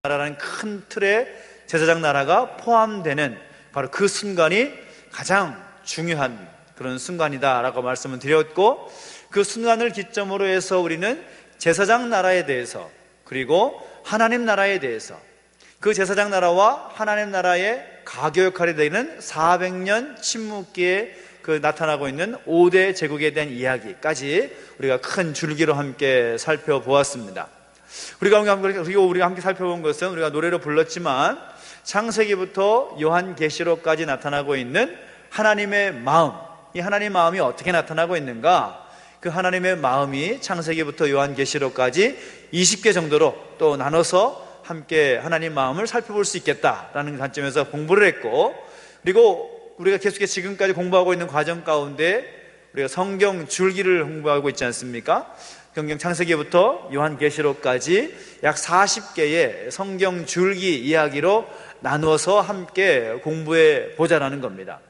나라라는 큰 틀에 제사장 나라가 포함되는 바로 그 순간이 가장 중요한 그런 순간이다라고 말씀을 드렸고, 그 순간을 기점으로 해서 우리는 제사장 나라에 대해서, 그리고 하나님 나라에 대해서, 그 제사장 나라와 하나님 나라의 가교 역할이 되는 400년 침묵기에 나타나고 있는 5대 제국에 대한 이야기까지 우리가 큰 줄기로 함께 살펴보았습니다. 그리고 우리가 함께 살펴본 것은 우리가 노래로 불렀지만 창세기부터 요한계시록까지 나타나고 있는 하나님의 마음, 이 하나님의 마음이 어떻게 나타나고 있는가, 그 하나님의 마음이 창세기부터 요한계시록까지 20개 정도로 또 나눠서 함께 하나님 마음을 살펴볼 수 있겠다라는 관점에서 공부를 했고, 그리고 우리가 계속해서 지금까지 공부하고 있는 과정 가운데 우리가 성경 줄기를 공부하고 있지 않습니까? 성경 창세기부터 요한계시록까지 약 40개의 성경 줄기 이야기로 나누어서 함께 공부해 보자라는 겁니다.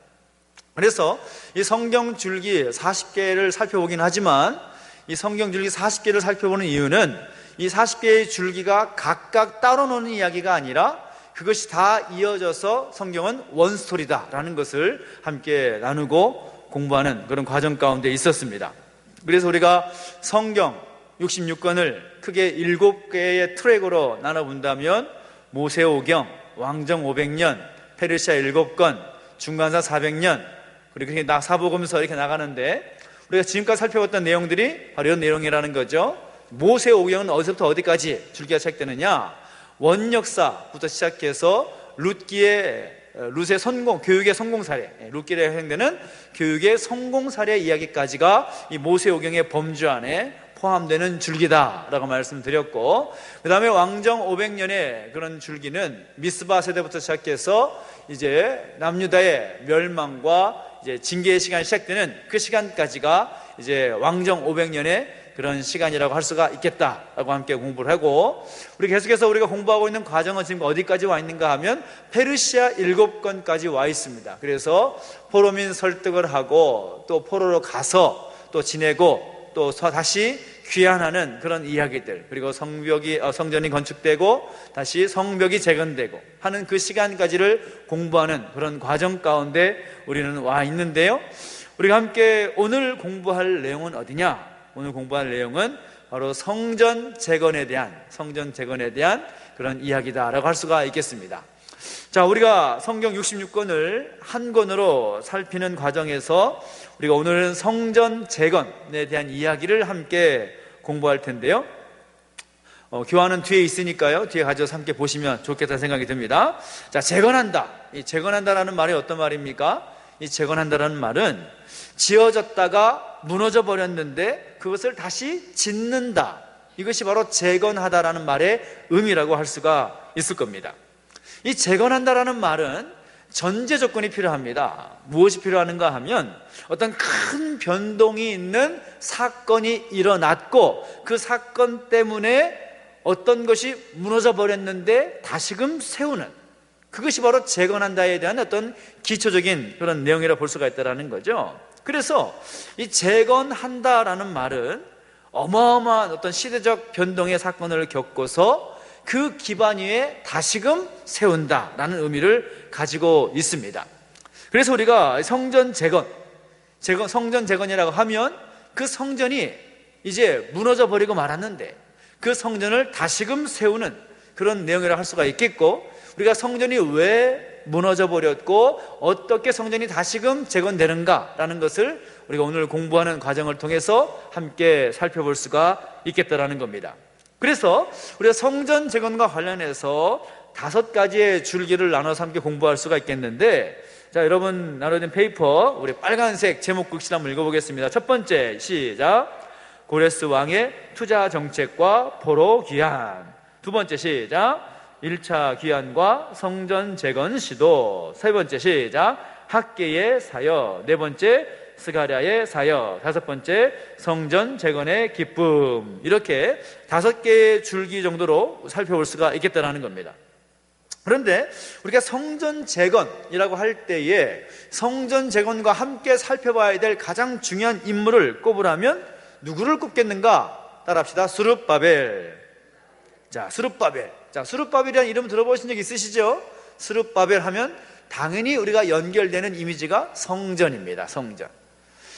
그래서 이 성경 줄기 40개를 살펴보긴 하지만, 이 성경 줄기 40개를 살펴보는 이유는 이 40개의 줄기가 각각 따로 노는 이야기가 아니라 그것이 다 이어져서 성경은 원스토리다라는 것을 함께 나누고 공부하는 그런 과정 가운데 있었습니다. 그래서 우리가 성경 66권을 크게 7개의 트랙으로 나눠본다면 모세오경, 왕정 500년, 페르시아 7권, 중간사 400년, 그리고 사복음서 이렇게 나가는데, 우리가 지금까지 살펴봤던 내용들이 바로 이런 내용이라는 거죠. 모세오경은 어디서부터 어디까지 줄기가 시작되느냐? 원역사부터 시작해서 룻의 교육의 성공 사례, 룻기에 해당되는 교육의 성공 사례 이야기까지가 이 모세오경의 범주 안에 포함되는 줄기다라고 말씀드렸고, 그 다음에 왕정 500년의 그런 줄기는 미스바 세대부터 시작해서 이제 남유다의 멸망과 이제 징계의 시간이 시작되는 그 시간까지가 이제 왕정 500년의 그런 시간이라고 할 수가 있겠다라고 함께 공부를 하고, 우리 계속해서 우리가 공부하고 있는 과정은 지금 어디까지 와 있는가 하면 페르시아 7권까지 와 있습니다. 그래서 포로민 설득을 하고 또 포로로 가서 또 지내고 또 다시 귀환하는 그런 이야기들, 그리고 성전이 건축되고 다시 성벽이 재건되고 하는 그 시간까지를 공부하는 그런 과정 가운데 우리는 와 있는데요, 우리가 함께 오늘 공부할 내용은 어디냐? 오늘 공부할 내용은 바로 성전 재건에 대한 그런 이야기다라고 할 수가 있겠습니다. 자, 우리가 성경 66권을 한 권으로 살피는 과정에서 우리가 오늘은 성전 재건에 대한 이야기를 함께 공부할 텐데요, 교환은 뒤에 있으니까요, 뒤에 가져서 함께 보시면 좋겠다는 생각이 듭니다. 자, 재건한다. 이 재건한다라는 말이 어떤 말입니까? 이 재건한다라는 말은 지어졌다가 무너져 버렸는데 그것을 다시 짓는다, 이것이 바로 재건하다라는 말의 의미라고 할 수가 있을 겁니다. 이 재건한다라는 말은 전제 조건이 필요합니다. 무엇이 필요한가 하면 어떤 큰 변동이 있는 사건이 일어났고 그 사건 때문에 어떤 것이 무너져 버렸는데 다시금 세우는, 그것이 바로 재건한다에 대한 어떤 기초적인 그런 내용이라고 볼 수가 있다는 거죠. 그래서 이 재건한다라는 말은 어마어마한 어떤 시대적 변동의 사건을 겪고서 그 기반 위에 다시금 세운다라는 의미를 가지고 있습니다. 그래서 우리가 성전 재건이라고 하면 그 성전이 이제 무너져 버리고 말았는데 그 성전을 다시금 세우는 그런 내용이라고 할 수가 있겠고, 우리가 성전이 왜 무너져 버렸고 어떻게 성전이 다시금 재건되는가라는 것을 우리가 오늘 공부하는 과정을 통해서 함께 살펴볼 수가 있겠다라는 겁니다. 그래서 우리가 성전 재건과 관련해서 5가지의 줄기를 나눠서 함께 공부할 수가 있겠는데, 자, 여러분 나눠진 페이퍼 우리 빨간색 제목 글씨 한번 읽어보겠습니다. 첫 번째, 시작. 고레스 왕의 투자 정책과 포로 귀환. 두 번째, 시작. 1차 귀환과 성전 재건 시도. 세 번째, 시작. 학계의 사역. 네 번째, 스가랴의 사역. 다섯 번째, 성전 재건의 기쁨. 이렇게 5개의 줄기 정도로 살펴볼 수가 있겠다는 겁니다. 그런데 우리가 성전 재건이라고 할 때에 성전 재건과 함께 살펴봐야 될 가장 중요한 인물을 꼽으라면 누구를 꼽겠는가? 따라합시다. 스룹바벨. 자, 스룹바벨. 자, 스룹바벨이라는 이름 들어보신 적 있으시죠? 스룹바벨 하면 당연히 우리가 연결되는 이미지가 성전입니다. 성전.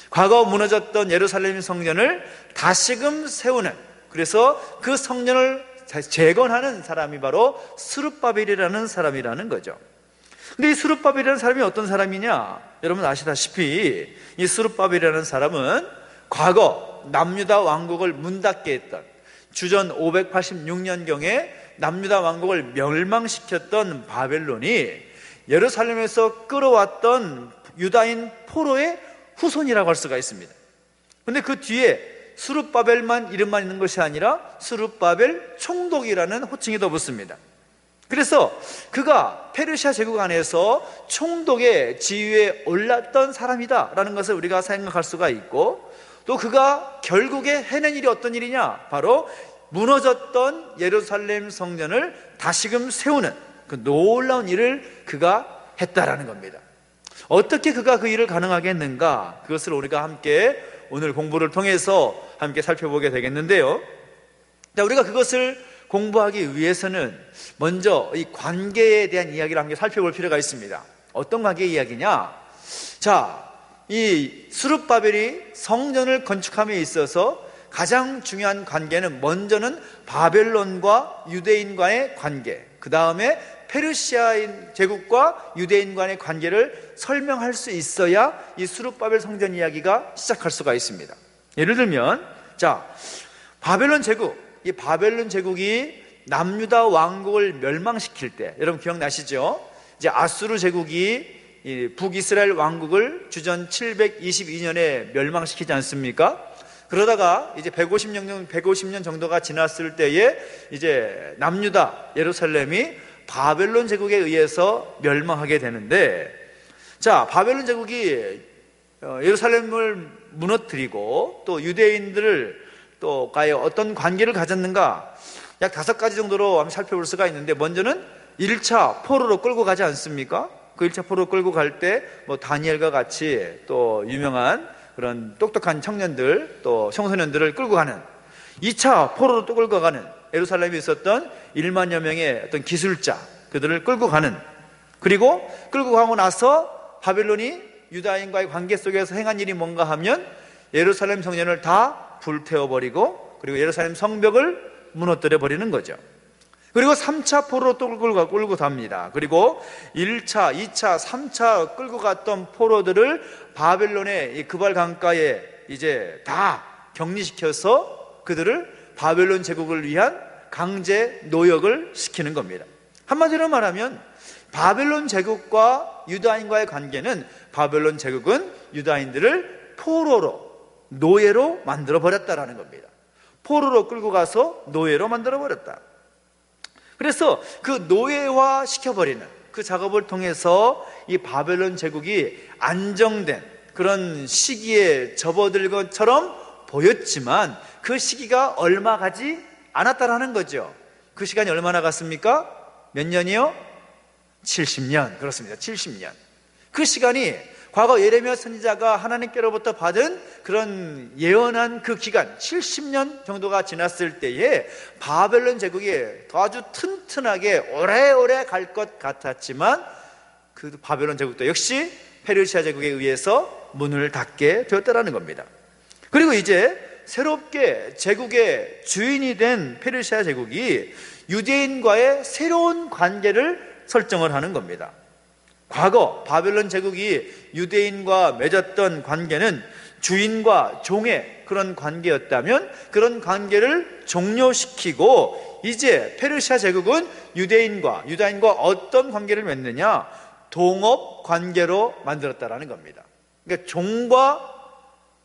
과거 무너졌던 예루살렘 성전을 다시금 세우는, 그래서 그 성전을 재건하는 사람이 바로 스룹바벨이라는 사람이라는 거죠. 근데 이 스룹바벨이라는 사람이 어떤 사람이냐? 여러분 아시다시피 이 스룹바벨이라는 사람은 과거 남유다 왕국을 문닫게 했던, 주전 586년경에 남유다 왕국을 멸망시켰던 바벨론이 예루살렘에서 끌어왔던 유다인 포로의 후손이라고 할 수가 있습니다. 그런데 그 뒤에 스룹바벨만 이름만 있는 것이 아니라 스룹바벨 총독이라는 호칭이 더 붙습니다. 그래서 그가 페르시아 제국 안에서 총독의 지위에 올랐던 사람이다라는 것을 우리가 생각할 수가 있고, 또 그가 결국에 해낸 일이 어떤 일이냐? 바로 무너졌던 예루살렘 성전을 다시금 세우는 그 놀라운 일을 그가 했다라는 겁니다. 어떻게 그가 그 일을 가능하게 했는가? 그것을 우리가 함께 오늘 공부를 통해서 함께 살펴보게 되겠는데요. 자, 우리가 그것을 공부하기 위해서는 먼저 이 관계에 대한 이야기를 함께 살펴볼 필요가 있습니다. 어떤 관계의 이야기냐? 자, 이 스룹바벨이 성전을 건축함에 있어서 가장 중요한 관계는, 먼저는 바벨론과 유대인과의 관계, 그 다음에 페르시아인 제국과 유대인 간의 관계를 설명할 수 있어야 이 스룹바벨 성전 이야기가 시작할 수가 있습니다. 예를 들면, 자, 바벨론 제국, 이 바벨론 제국이 남유다 왕국을 멸망시킬 때, 여러분 기억나시죠? 이제 아수르 제국이 이 북이스라엘 왕국을 주전 722년에 멸망시키지 않습니까? 그러다가 이제 150년 정도가 지났을 때에 이제 남유다 예루살렘이 바벨론 제국에 의해서 멸망하게 되는데, 자, 바벨론 제국이 예루살렘을 무너뜨리고 또 유대인들을 또 과연 어떤 관계를 가졌는가, 약 5가지 정도로 한번 살펴볼 수가 있는데, 먼저는 1차 포로로 끌고 가지 않습니까? 그 1차 포로 끌고 갈 때 뭐 다니엘과 같이 또 유명한 그런 똑똑한 청년들, 또 청소년들을 끌고 가는, 2차 포로로 또 끌고 가는, 예루살렘에 있었던 1만여 명의 어떤 기술자, 그들을 끌고 가는, 그리고 끌고 가고 나서 바벨론이 유다인과의 관계 속에서 행한 일이 뭔가 하면 예루살렘 성전을 다 불태워버리고, 그리고 예루살렘 성벽을 무너뜨려 버리는 거죠. 그리고 3차 포로로 또 끌고 갑니다. 그리고 1차, 2차, 3차 끌고 갔던 포로들을 바벨론의 이 그발 강가에 이제 다 격리시켜서 그들을 바벨론 제국을 위한 강제 노역을 시키는 겁니다. 한마디로 말하면 바벨론 제국과 유다인과의 관계는, 바벨론 제국은 유다인들을 포로로, 노예로 만들어 버렸다라는 겁니다. 포로로 끌고 가서 노예로 만들어 버렸다. 그래서 그 노예화 시켜버리는 그 작업을 통해서 이 바벨론 제국이 안정된 그런 시기에 접어들 것처럼 보였지만 그 시기가 얼마 가지 않았다라는 거죠. 그 시간이 얼마나 갔습니까? 몇 년이요? 70년. 그렇습니다. 70년. 그 시간이 과거 예레미야 선지자가 하나님께로부터 받은 그런 예언한 그 기간 70년 정도가 지났을 때에 바벨론 제국이 아주 튼튼하게 오래오래 갈 것 같았지만 그 바벨론 제국도 역시 페르시아 제국에 의해서 문을 닫게 되었다는 겁니다. 그리고 이제 새롭게 제국의 주인이 된 페르시아 제국이 유대인과의 새로운 관계를 설정을 하는 겁니다. 과거 바벨론 제국이 유대인과 맺었던 관계는 주인과 종의 그런 관계였다면 그런 관계를 종료시키고 이제 페르시아 제국은 유다인과 어떤 관계를 맺느냐? 동업 관계로 만들었다라는 겁니다. 그러니까 종과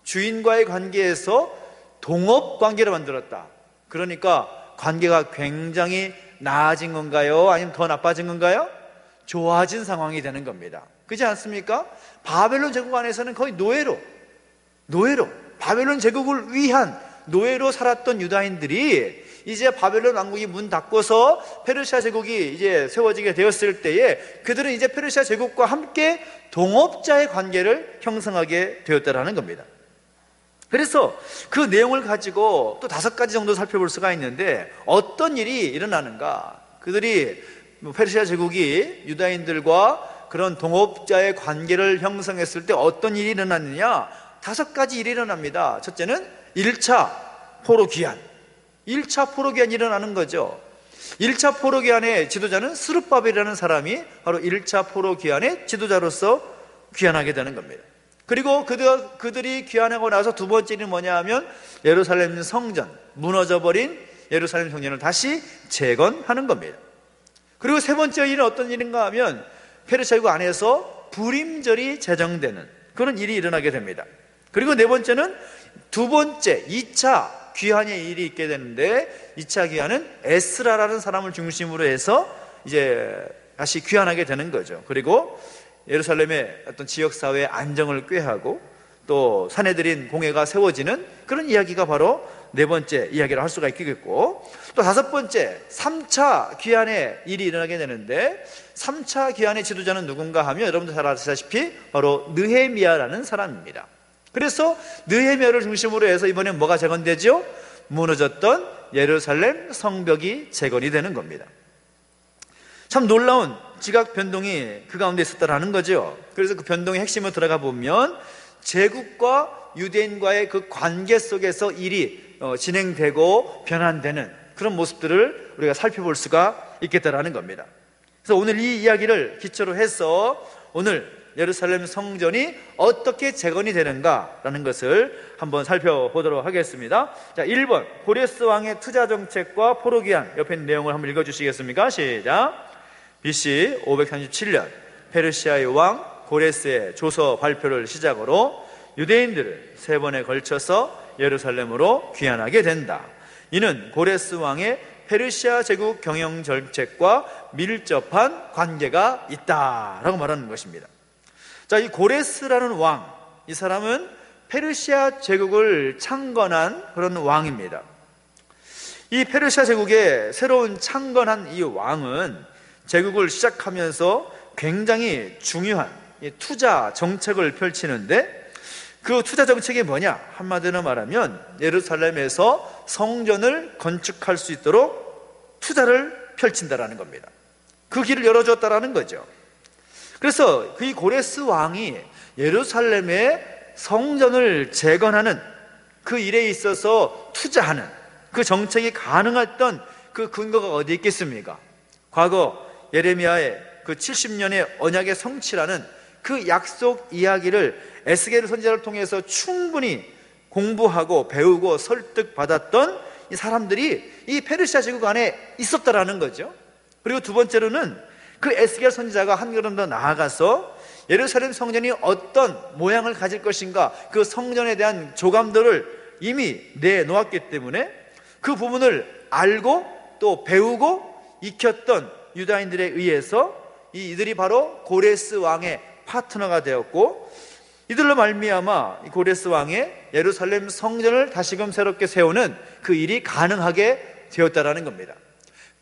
주인과의 관계에서 동업 관계를 만들었다. 그러니까 관계가 굉장히 나아진 건가요? 아니면 더 나빠진 건가요? 좋아진 상황이 되는 겁니다. 그렇지 않습니까? 바벨론 제국 안에서는 거의 노예로 바벨론 제국을 위한 노예로 살았던 유다인들이 이제 바벨론 왕국이 문 닫고서 페르시아 제국이 이제 세워지게 되었을 때에 그들은 이제 페르시아 제국과 함께 동업자의 관계를 형성하게 되었다라는 겁니다. 그래서 그 내용을 가지고 또 5가지 정도 살펴볼 수가 있는데, 어떤 일이 일어나는가? 그들이 페르시아 제국이 유다인들과 그런 동업자의 관계를 형성했을 때 어떤 일이 일어났느냐? 5가지 일이 일어납니다. 첫째는 1차 포로 귀환. 1차 포로 귀환이 일어나는 거죠. 1차 포로 귀환의 지도자는 스룹바벨이라는 사람이 바로 1차 포로 귀환의 지도자로서 귀환하게 되는 겁니다. 그리고 그들이 귀환하고 나서 두 번째 일은 뭐냐 하면 예루살렘 성전, 무너져버린 예루살렘 성전을 다시 재건하는 겁니다. 그리고 세 번째 일은 어떤 일인가 하면 페르시아 제국 안에서 불임절이 제정되는 그런 일이 일어나게 됩니다. 그리고 네 번째는 두 번째 2차 귀환의 일이 있게 되는데, 2차 귀환은 에스라라는 사람을 중심으로 해서 이제 다시 귀환하게 되는 거죠. 그리고 예루살렘의 어떤 지역사회의 안정을 꾀하고 또 사내들인 공회가 세워지는 그런 이야기가 바로 네 번째 이야기를 할 수가 있겠고, 또 5번째 3차 귀환의 일이 일어나게 되는데, 3차 귀환의 지도자는 누군가 하면 여러분들 잘 아시다시피 바로 느헤미야라는 사람입니다. 그래서 느헤미야를 중심으로 해서 이번엔 뭐가 재건되죠? 무너졌던 예루살렘 성벽이 재건이 되는 겁니다. 참 놀라운 지각 변동이 그 가운데 있었다라는 거죠. 그래서 그 변동의 핵심을 들어가 보면 제국과 유대인과의 그 관계 속에서 일이 진행되고 변환되는 그런 모습들을 우리가 살펴볼 수가 있겠다라는 겁니다. 그래서 오늘 이 이야기를 기초로 해서 오늘 예루살렘 성전이 어떻게 재건이 되는가라는 것을 한번 살펴보도록 하겠습니다. 자, 1번 고레스 왕의 투자 정책과 포로 귀환, 옆에 있는 내용을 한번 읽어주시겠습니까? 시작. BC 537년 페르시아의 왕 고레스의 조서 발표를 시작으로 유대인들을 3번에 걸쳐서 예루살렘으로 귀환하게 된다. 이는 고레스 왕의 페르시아 제국 경영 정책과 밀접한 관계가 있다라고 말하는 것입니다. 자, 이 고레스라는 왕, 이 사람은 페르시아 제국을 창건한 그런 왕입니다. 이 페르시아 제국의 새로운 창건한 이 왕은 제국을 시작하면서 굉장히 중요한 투자 정책을 펼치는데, 그 투자 정책이 뭐냐? 한마디로 말하면 예루살렘에서 성전을 건축할 수 있도록 투자를 펼친다라는 겁니다. 그 길을 열어줬다라는 거죠. 그래서 그 고레스 왕이 예루살렘의 성전을 재건하는 그 일에 있어서 투자하는 그 정책이 가능했던 그 근거가 어디 있겠습니까? 과거 예레미야의 그 70년의 언약의 성취라는 그 약속 이야기를 에스겔 선지자를 통해서 충분히 공부하고 배우고 설득받았던 이 사람들이 이 페르시아 제국 안에 있었다라는 거죠. 그리고 두 번째로는 그 에스겔 선지자가 한 걸음 더 나아가서 예루살렘 성전이 어떤 모양을 가질 것인가, 그 성전에 대한 조감들을 이미 내놓았기 때문에 그 부분을 알고 또 배우고 익혔던 유다인들에 의해서 이들이 바로 고레스 왕의 파트너가 되었고, 이들로 말미암아 고레스 왕의 예루살렘 성전을 다시금 새롭게 세우는 그 일이 가능하게 되었다라는 겁니다.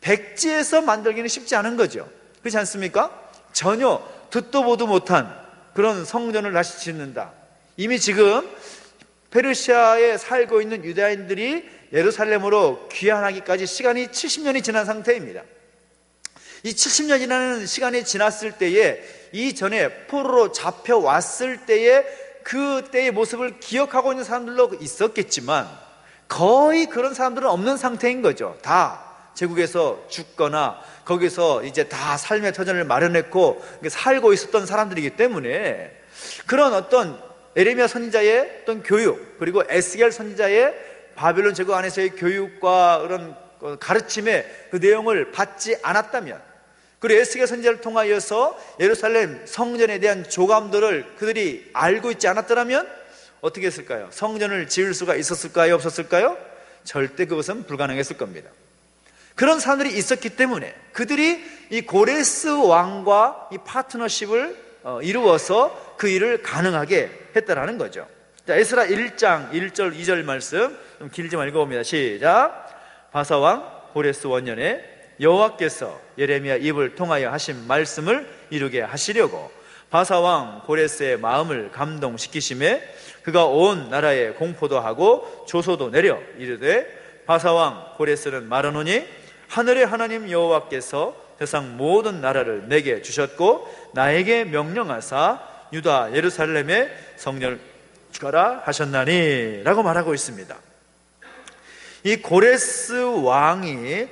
백지에서 만들기는 쉽지 않은 거죠. 그렇지 않습니까? 전혀 듣도 보도 못한 그런 성전을 다시 짓는다. 이미 지금 페르시아에 살고 있는 유다인들이 예루살렘으로 귀환하기까지 시간이 70년이 지난 상태입니다. 이 70년이라는 시간이 지났을 때에, 이전에 포로로 잡혀왔을 때에 그때의 모습을 기억하고 있는 사람들도 있었겠지만 거의 그런 사람들은 없는 상태인 거죠. 다 제국에서 죽거나 거기서 이제 다 삶의 터전을 마련했고 살고 있었던 사람들이기 때문에, 그런 어떤 에레미야 선지자의 어떤 교육, 그리고 에스겔 선지자의 바벨론 제국 안에서의 교육과 그런 가르침의 그 내용을 받지 않았다면, 그리고 에스겔 선지자를 통하여서 예루살렘 성전에 대한 조감들을 그들이 알고 있지 않았더라면 어떻게 했을까요? 성전을 지을 수가 있었을까요? 없었을까요? 절대 그것은 불가능했을 겁니다. 그런 사람들이 있었기 때문에 그들이 이 고레스 왕과 이 파트너십을 이루어서 그 일을 가능하게 했다라는 거죠. 자, 에스라 1장 1절 2절 말씀 좀 길지만 읽어봅니다. 시작. 바사왕 고레스 원년에 여호와께서 예레미야 입을 통하여 하신 말씀을 이루게 하시려고 바사왕 고레스의 마음을 감동시키심에 그가 온 나라에 공포도 하고 조소도 내려 이르되 바사왕 고레스는 말하노니 하늘의 하나님 여호와께서 세상 모든 나라를 내게 주셨고 나에게 명령하사 유다 예루살렘에 성령을 주가라 하셨나니 라고 말하고 있습니다. 이 고레스 왕이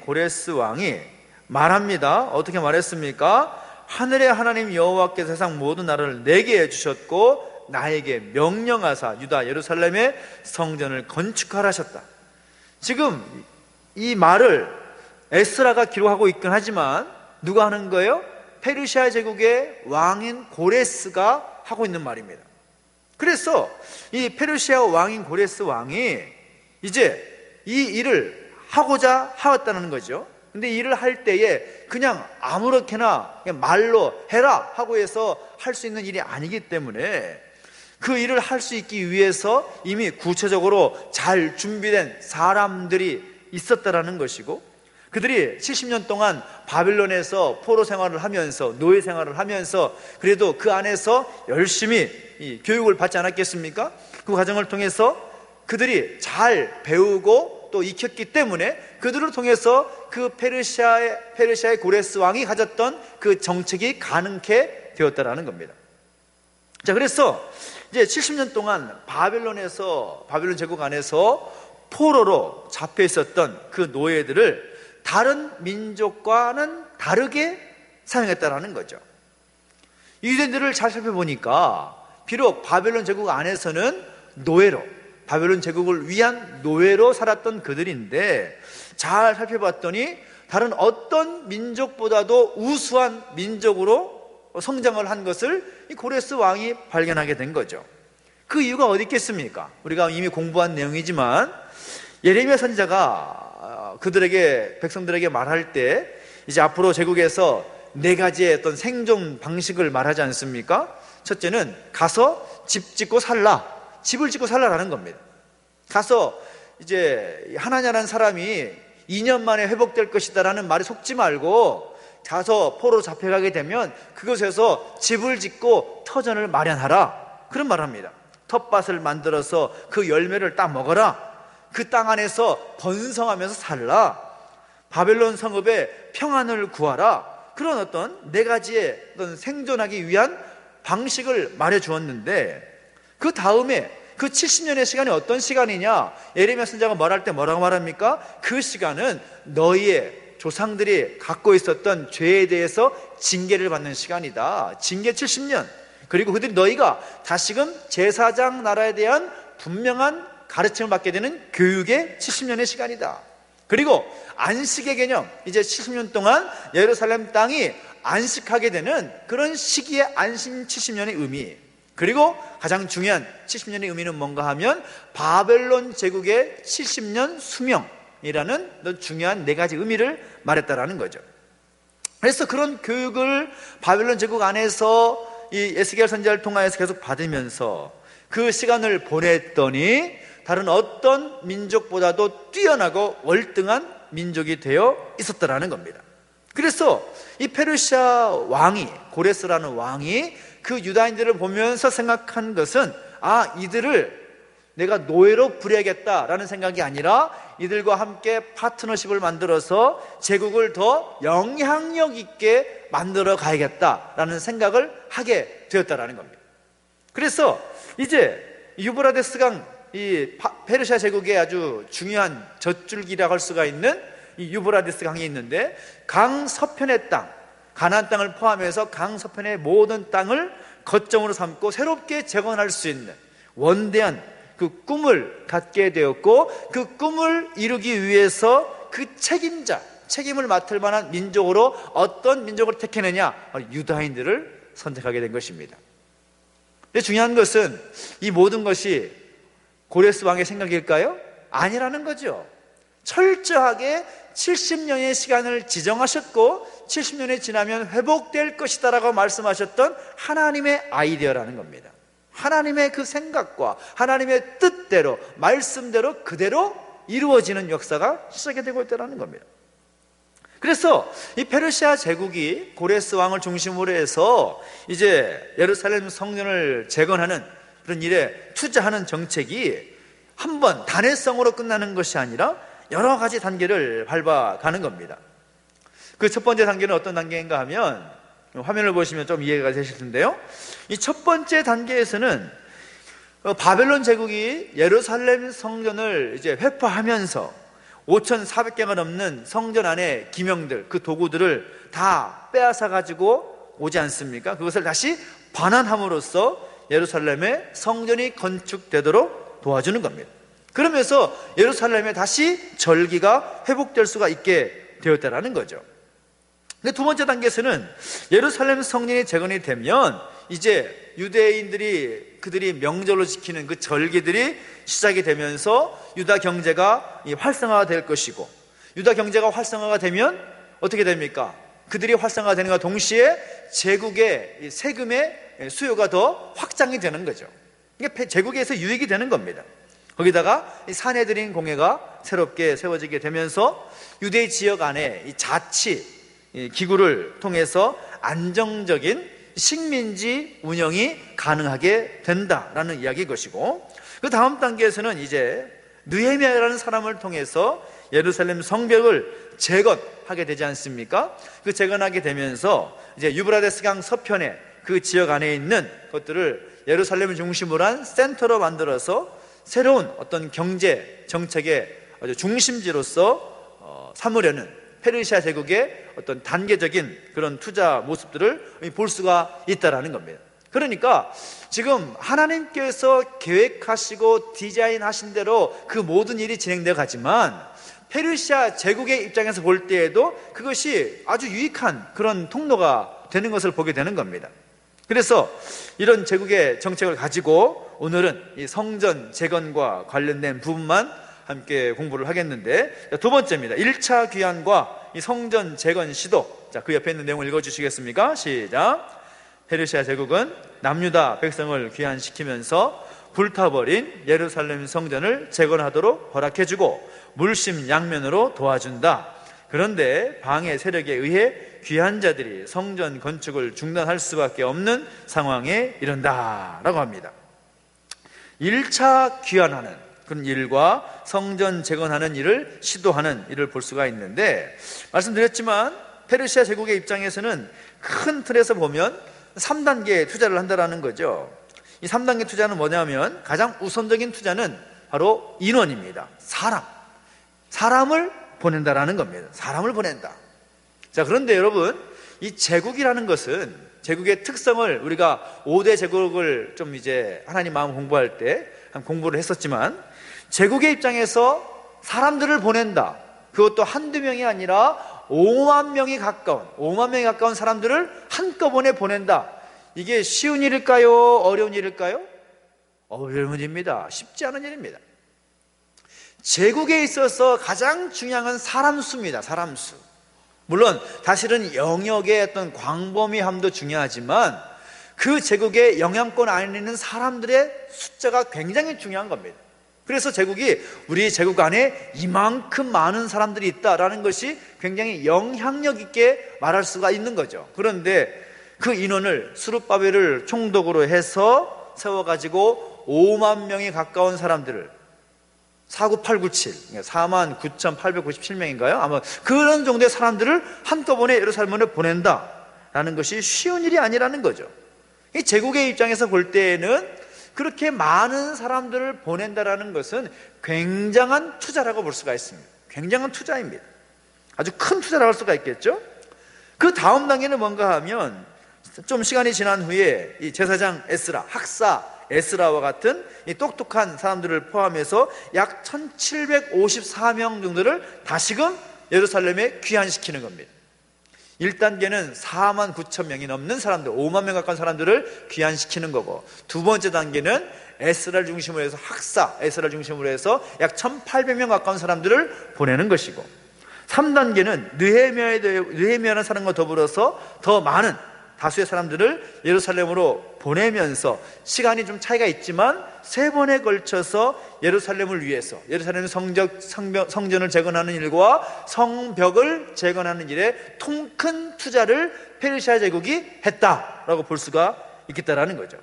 말합니다. 어떻게 말했습니까? 하늘의 하나님 여호와께서 세상 모든 나라를 내게 주셨고 나에게 명령하사 유다 예루살렘에 성전을 건축하라 하셨다. 지금 이 말을 에스라가 기록하고 있긴 하지만 누가 하는 거예요? 페르시아 제국의 왕인 고레스가 하고 있는 말입니다. 그래서 이 페르시아 왕인 고레스 왕이 이제 이 일을 하고자 하였다는 거죠. 근데 일을 할 때에 그냥 아무렇게나 그냥 말로 해라 하고 해서 할 수 있는 일이 아니기 때문에 그 일을 할 수 있기 위해서 이미 구체적으로 잘 준비된 사람들이 있었다라는 것이고, 그들이 70년 동안 바빌론에서 포로 생활을 하면서 노예 생활을 하면서 그래도 그 안에서 열심히 이 교육을 받지 않았겠습니까? 그 과정을 통해서 그들이 잘 배우고 또 익혔기 때문에 그들을 통해서 그 페르시아의 고레스 왕이 가졌던 그 정책이 가능케 되었다라는 겁니다. 자, 그래서 이제 70년 동안 바빌론 제국 안에서 포로로 잡혀 있었던 그 노예들을 다른 민족과는 다르게 사용했다라는 거죠. 유대인들을 잘 살펴보니까 비록 바빌론 제국 안에서는 바빌론 제국을 위한 노예로 살았던 그들인데 잘 살펴봤더니 다른 어떤 민족보다도 우수한 민족으로 성장을 한 것을 이 고레스 왕이 발견하게 된 거죠. 그 이유가 어디 있겠습니까? 우리가 이미 공부한 내용이지만 예레미야 선지자가 백성들에게 말할 때 이제 앞으로 제국에서 4가지의 어떤 생존 방식을 말하지 않습니까? 첫째는 가서 집을 짓고 살라라는 겁니다. 가서 이제 하나냐라는 사람이 2년 만에 회복될 것이다라는 말에 속지 말고 가서 포로로 잡혀가게 되면 그곳에서 집을 짓고 터전을 마련하라, 그런 말을 합니다. 텃밭을 만들어서 그 열매를 따 먹어라. 그 땅 안에서 번성하면서 살라. 바벨론 성읍에 평안을 구하라. 그런 어떤 4가지의 어떤 생존하기 위한 방식을 말해주었는데, 그 다음에 그 70년의 시간이 어떤 시간이냐? 예레미야 선지자가 말할 때 뭐라고 말합니까? 그 시간은 너희의 조상들이 갖고 있었던 죄에 대해서 징계를 받는 시간이다. 징계 70년. 그리고 그들이 너희가 다시금 제사장 나라에 대한 분명한 가르침을 받게 되는 교육의 70년의 시간이다. 그리고 안식의 개념, 이제 70년 동안 예루살렘 땅이 안식하게 되는 그런 시기의 안심 70년의 의미, 그리고 가장 중요한 70년의 의미는 뭔가 하면 바벨론 제국의 70년 수명이라는 중요한 4가지 의미를 말했다라는 거죠. 그래서 그런 교육을 바벨론 제국 안에서 이 에스겔 선지자를 통하여서 계속 받으면서 그 시간을 보냈더니 다른 어떤 민족보다도 뛰어나고 월등한 민족이 되어 있었다라는 겁니다. 그래서 이 페르시아 왕이, 고레스라는 왕이 그 유다인들을 보면서 생각한 것은 이들을 내가 노예로 부려야겠다라는 생각이 아니라 이들과 함께 파트너십을 만들어서 제국을 더 영향력 있게 만들어 가야겠다라는 생각을 하게 되었다라는 겁니다. 그래서 이제 유브라데스 강, 이 페르시아 제국의 아주 중요한 젖줄기라고 할 수가 있는 이 유브라데스 강이 있는데, 강 서편의 땅, 가나안 땅을 포함해서 강 서편의 모든 땅을 거점으로 삼고 새롭게 재건할 수 있는 원대한 그 꿈을 갖게 되었고, 그 꿈을 이루기 위해서 그 책임을 맡을 만한 민족으로 어떤 민족을 택했느냐? 유다인들을 선택하게 된 것입니다. 근데 중요한 것은 이 모든 것이 고레스 왕의 생각일까요? 아니라는 거죠. 철저하게 70년의 시간을 지정하셨고 70년이 지나면 회복될 것이다 라고 말씀하셨던 하나님의 아이디어라는 겁니다. 하나님의 그 생각과 하나님의 뜻대로, 말씀대로 그대로 이루어지는 역사가 시작이 되고 있다는 겁니다. 그래서 이 페르시아 제국이 고레스 왕을 중심으로 해서 이제 예루살렘 성전을 재건하는 그런 일에 투자하는 정책이 한 번 단회성으로 끝나는 것이 아니라 여러 가지 단계를 밟아가는 겁니다. 그 첫 번째 단계는 어떤 단계인가 하면 화면을 보시면 좀 이해가 되실 텐데요, 이 첫 번째 단계에서는 바벨론 제국이 예루살렘 성전을 이제 회파하면서 5,400개가 넘는 성전 안에 기명들, 그 도구들을 다 빼앗아 가지고 오지 않습니까? 그것을 다시 반환함으로써 예루살렘의 성전이 건축되도록 도와주는 겁니다. 그러면서 예루살렘에 다시 절기가 회복될 수가 있게 되었다라는 거죠. 근데 두 번째 단계에서는 예루살렘 성전이 재건이 되면 이제 유대인들이 그들이 명절로 지키는 그 절기들이 시작이 되면서 유다 경제가 활성화가 될 것이고, 유다 경제가 활성화가 되면 어떻게 됩니까? 그들이 활성화가 되는 것과 동시에 제국의 세금의 수요가 더 확장이 되는 거죠. 이게 제국에서 유익이 되는 겁니다. 거기다가 사내들인 공회가 새롭게 세워지게 되면서 유대 지역 안에 이 자치 기구를 통해서 안정적인 식민지 운영이 가능하게 된다라는 이야기인 것이고, 그 다음 단계에서는 이제 느헤미야라는 사람을 통해서 예루살렘 성벽을 재건하게 되지 않습니까? 그 재건하게 되면서 이제 유브라데스 강 서편에 그 지역 안에 있는 것들을 예루살렘을 중심으로 한 센터로 만들어서 새로운 어떤 경제 정책의 아주 중심지로서 삼으려는 페르시아 제국의 어떤 단계적인 그런 투자 모습들을 볼 수가 있다라는 겁니다. 그러니까 지금 하나님께서 계획하시고 디자인하신 대로 그 모든 일이 진행되어 가지만 페르시아 제국의 입장에서 볼 때에도 그것이 아주 유익한 그런 통로가 되는 것을 보게 되는 겁니다. 그래서 이런 제국의 정책을 가지고 오늘은 이 성전 재건과 관련된 부분만 함께 공부를 하겠는데, 두 번째입니다. 1차 귀환과 이 성전 재건 시도. 자, 그 옆에 있는 내용을 읽어주시겠습니까? 시작. 페르시아 제국은 남유다 백성을 귀환시키면서 불타버린 예루살렘 성전을 재건하도록 허락해주고 물심양면으로 도와준다. 그런데 방해 세력에 의해 귀환자들이 성전 건축을 중단할 수밖에 없는 상황에 이른다라고 합니다. 1차 귀환하는 그런 일과 성전 재건하는 일을 시도하는 일을 볼 수가 있는데, 말씀드렸지만 페르시아 제국의 입장에서는 큰 틀에서 보면 3단계 투자를 한다라는 거죠. 이 3단계 투자는 뭐냐면 가장 우선적인 투자는 바로 인원입니다. 사람을 보낸다라는 겁니다. 사람을 보낸다. 자, 그런데 여러분, 이 제국이라는 것은 제국의 특성을 우리가 5대 제국을 좀 이제 하나님 마음 공부할 때 공부를 했었지만, 제국의 입장에서 사람들을 보낸다. 그것도 한두 명이 아니라 5만 명이 가까운 사람들을 한꺼번에 보낸다. 이게 쉬운 일일까요? 어려운 일일까요? 어려운 일입니다. 쉽지 않은 일입니다. 제국에 있어서 가장 중요한 건 사람 수입니다. 사람 수. 물론 사실은 영역의 어떤 광범위함도 중요하지만 그 제국의 영향권 안에 있는 사람들의 숫자가 굉장히 중요한 겁니다. 그래서 제국이 우리 제국 안에 이만큼 많은 사람들이 있다라는 것이 굉장히 영향력 있게 말할 수가 있는 거죠. 그런데 그 인원을 스룹바벨을 총독으로 해서 세워가지고 5만 명에 가까운 사람들을 49897, 49,897명인가요? 아마 그런 정도의 사람들을 한꺼번에 예루살렘으로 보낸다라는 것이 쉬운 일이 아니라는 거죠. 이 제국의 입장에서 볼 때에는 그렇게 많은 사람들을 보낸다라는 것은 굉장한 투자라고 볼 수가 있습니다. 굉장한 투자입니다. 아주 큰 투자라고 할 수가 있겠죠. 그 다음 단계는 뭔가 하면 좀 시간이 지난 후에 이 제사장 에스라, 학사 에스라와 같은 이 똑똑한 사람들을 포함해서 약 1754명 정도를 다시금 예루살렘에 귀환시키는 겁니다. 1단계는 4만 9천 명이 넘는 사람들, 5만 명 가까운 사람들을 귀환시키는 거고, 두 번째 단계는 에스라를 중심으로 해서 에스라를 중심으로 해서 약 1,800명 가까운 사람들을 보내는 것이고, 3단계는 느헤미야라는 사람과 더불어서 더 많은 다수의 사람들을 예루살렘으로 보내면서 시간이 좀 차이가 있지만 3번에 걸쳐서 예루살렘을 위해서 예루살렘 성전을 재건하는 일과 성벽을 재건하는 일에 통큰 투자를 페르시아 제국이 했다라고 볼 수가 있겠다라는 거죠.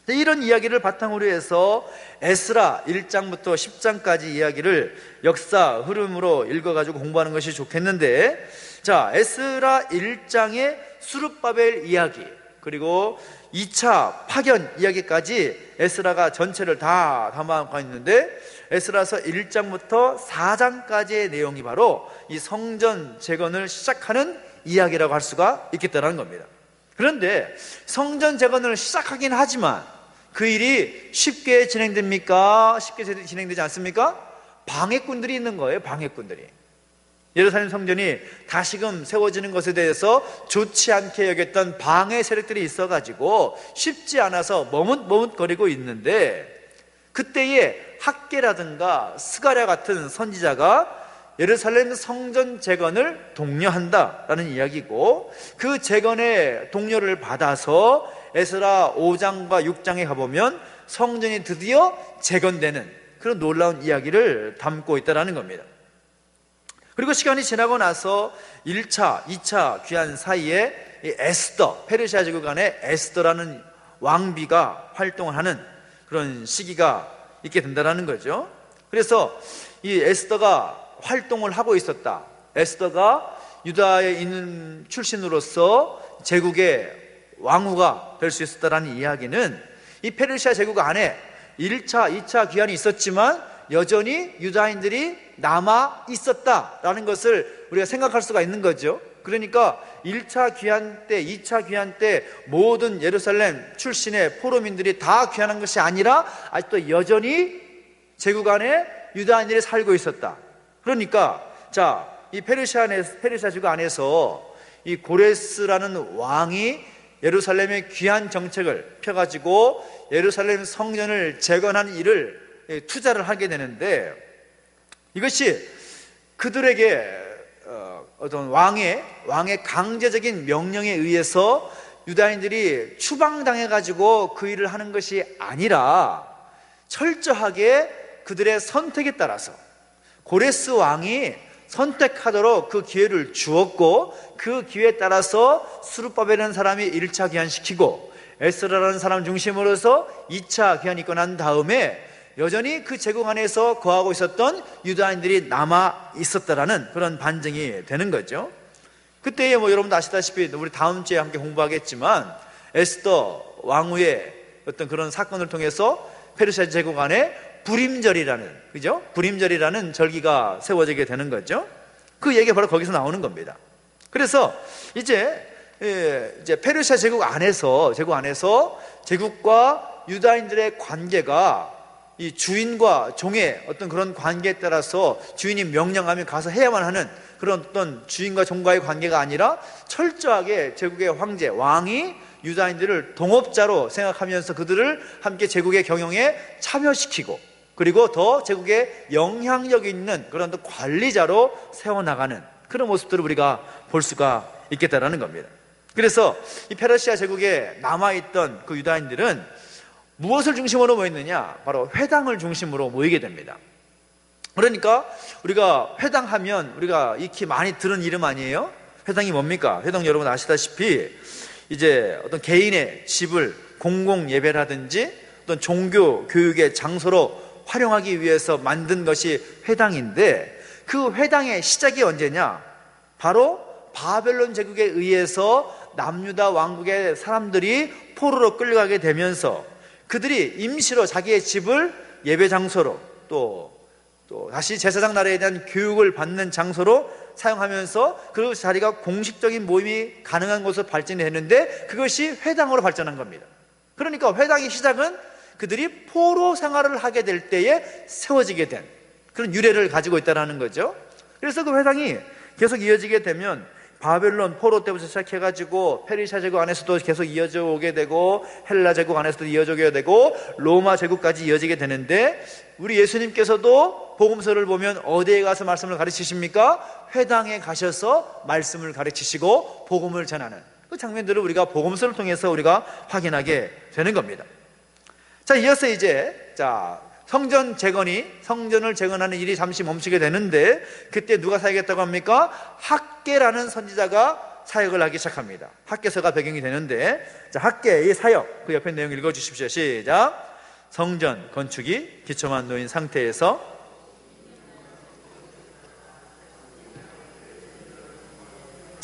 이런 이야기를 바탕으로 해서 에스라 1장부터 10장까지 이야기를 역사 흐름으로 읽어가지고 공부하는 것이 좋겠는데, 자, 에스라 1장의 수룹바벨 이야기, 그리고 2차 파견 이야기까지 에스라가 전체를 다 담아가고 있는데, 에스라서 1장부터 4장까지의 내용이 바로 이 성전 재건을 시작하는 이야기라고 할 수가 있겠다는 겁니다. 그런데 성전 재건을 시작하긴 하지만 그 일이 쉽게 진행됩니까? 쉽게 진행되지 않습니까? 방해꾼들이 있는 거예요. 방해꾼들이. 예루살렘 성전이 다시금 세워지는 것에 대해서 좋지 않게 여겼던 방해 세력들이 있어가지고 쉽지 않아서 머뭇머뭇거리고 있는데, 그때에 학개라든가 스가랴 같은 선지자가 예루살렘 성전 재건을 독려한다라는 이야기고, 그 재건의 독려를 받아서 에스라 5장과 6장에 가보면 성전이 드디어 재건되는 그런 놀라운 이야기를 담고 있다는 겁니다. 그리고 시간이 지나고 나서 1차, 2차 귀환 사이에 이 에스더, 페르시아 제국 안에 에스더라는 왕비가 활동을 하는 그런 시기가 있게 된다는 거죠. 그래서 이 에스더가 활동을 하고 있었다. 에스더가 유다에 있는 출신으로서 제국의 왕후가 될 수 있었다라는 이야기는 이 페르시아 제국 안에 1차, 2차 귀환이 있었지만 여전히 유다인들이 남아 있었다라는 것을 우리가 생각할 수가 있는 거죠. 그러니까 1차 귀환 때, 2차 귀환 때 모든 예루살렘 출신의 포로민들이 다 귀환한 것이 아니라 아직도 여전히 제국 안에 유다인들이 살고 있었다. 그러니까 자, 이 페르시아 제국 안에서 이 고레스라는 왕이 예루살렘의 귀환 정책을 펴가지고 예루살렘 성전을 재건하는 일을 투자를 하게 되는데, 이것이 그들에게 어떤 왕의 강제적인 명령에 의해서 유다인들이 추방당해가지고 그 일을 하는 것이 아니라 철저하게 그들의 선택에 따라서 고레스 왕이 선택하도록 그 기회를 주었고, 그 기회에 따라서 수룹바벨이라는 사람이 1차 귀환시키고 에스라라는 사람 중심으로서 2차 귀환이 있고 난 다음에 여전히 그 제국 안에서 거하고 있었던 유다인들이 남아 있었다라는 그런 반증이 되는 거죠. 그때에 여러분도 아시다시피 우리 다음 주에 함께 공부하겠지만 에스더 왕후의 어떤 그런 사건을 통해서 페르시아 제국 안에 불임절이라는, 그죠? 불임절이라는 절기가 세워지게 되는 거죠. 그 얘기가 바로 거기서 나오는 겁니다. 그래서 이제 페르시아 제국 안에서 제국과 유다인들의 관계가 이 주인과 종의 어떤 그런 관계에 따라서 주인이 명령하면 가서 해야만 하는 그런 어떤 주인과 종과의 관계가 아니라 철저하게 제국의 황제, 왕이 유다인들을 동업자로 생각하면서 그들을 함께 제국의 경영에 참여시키고, 그리고 더 제국에 영향력 있는 그런 관리자로 세워나가는 그런 모습들을 우리가 볼 수가 있겠다라는 겁니다. 그래서 이 페르시아 제국에 남아있던 그 유다인들은 무엇을 중심으로 모였느냐? 바로 회당을 중심으로 모이게 됩니다. 그러니까 우리가 회당하면 우리가 익히 많이 들은 이름 아니에요? 회당이 뭡니까? 회당 여러분 아시다시피 이제 어떤 개인의 집을 공공 예배라든지 어떤 종교 교육의 장소로 활용하기 위해서 만든 것이 회당인데, 그 회당의 시작이 언제냐? 바로 바벨론 제국에 의해서 남유다 왕국의 사람들이 포로로 끌려가게 되면서 그들이 임시로 자기의 집을 예배 장소로 또 다시 제사장 나라에 대한 교육을 받는 장소로 사용하면서 그 자리가 공식적인 모임이 가능한 곳으로 발전이 했는데, 그것이 회당으로 발전한 겁니다. 그러니까 회당의 시작은 그들이 포로 생활을 하게 될 때에 세워지게 된 그런 유래를 가지고 있다는 거죠. 그래서 그 회당이 계속 이어지게 되면 바벨론 포로 때부터 시작해가지고 페르시아 제국 안에서도 계속 이어져 오게 되고, 헬라 제국 안에서도 이어져 오게 되고, 로마 제국까지 이어지게 되는데, 우리 예수님께서도 복음서를 보면 어디에 가서 말씀을 가르치십니까? 회당에 가셔서 말씀을 가르치시고 복음을 전하는 그 장면들을 우리가 복음서를 통해서 우리가 확인하게 되는 겁니다. 자, 이어서 이제 성전을 재건하는 일이 잠시 멈추게 되는데, 그때 누가 사역했다고 합니까? 학개라는 선지자가 사역을 하기 시작합니다. 학개서가 배경이 되는데, 학개의 사역, 그 옆에 내용 읽어주십시오. 시작. 성전 건축이 기초만 놓인 상태에서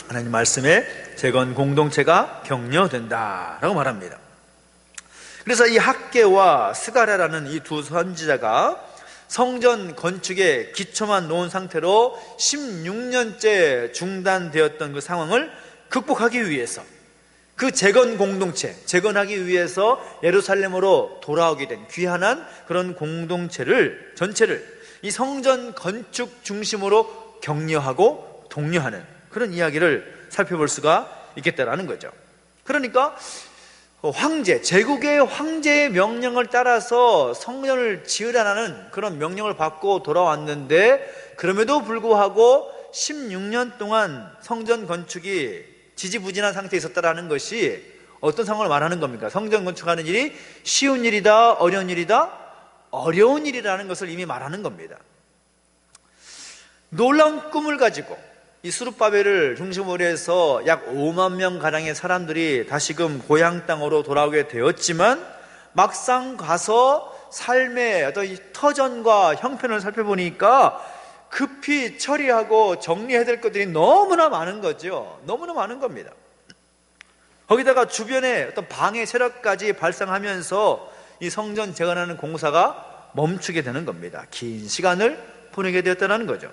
하나님 말씀에 재건 공동체가 격려된다라고 말합니다. 그래서 이 학개와 스가랴라는 이 두 선지자가 성전 건축의 기초만 놓은 상태로 16년째 중단되었던 그 상황을 극복하기 위해서, 그 재건 공동체, 재건하기 위해서 예루살렘으로 돌아오게 된 귀환한 그런 공동체를 전체를 이 성전 건축 중심으로 격려하고 독려하는 그런 이야기를 살펴볼 수가 있겠다라는 거죠. 그러니까 제국의 황제의 명령을 따라서 성전을 지으라는 그런 명령을 받고 돌아왔는데, 그럼에도 불구하고 16년 동안 성전 건축이 지지부진한 상태에 있었다라는 것이 어떤 상황을 말하는 겁니까? 성전 건축하는 일이 쉬운 일이다, 어려운 일이다? 어려운 일이라는 것을 이미 말하는 겁니다. 놀라운 꿈을 가지고 이 수룹바벨을 중심으로 해서 약 5만 명 가량의 사람들이 다시금 고향 땅으로 돌아오게 되었지만, 막상 가서 삶의 어떤 터전과 형편을 살펴보니까 급히 처리하고 정리해야 될 것들이 너무나 많은 거죠. 너무나 많은 겁니다. 거기다가 주변에 어떤 방해 세력까지 발생하면서 이 성전 재건하는 공사가 멈추게 되는 겁니다. 긴 시간을 보내게 되었다는 거죠.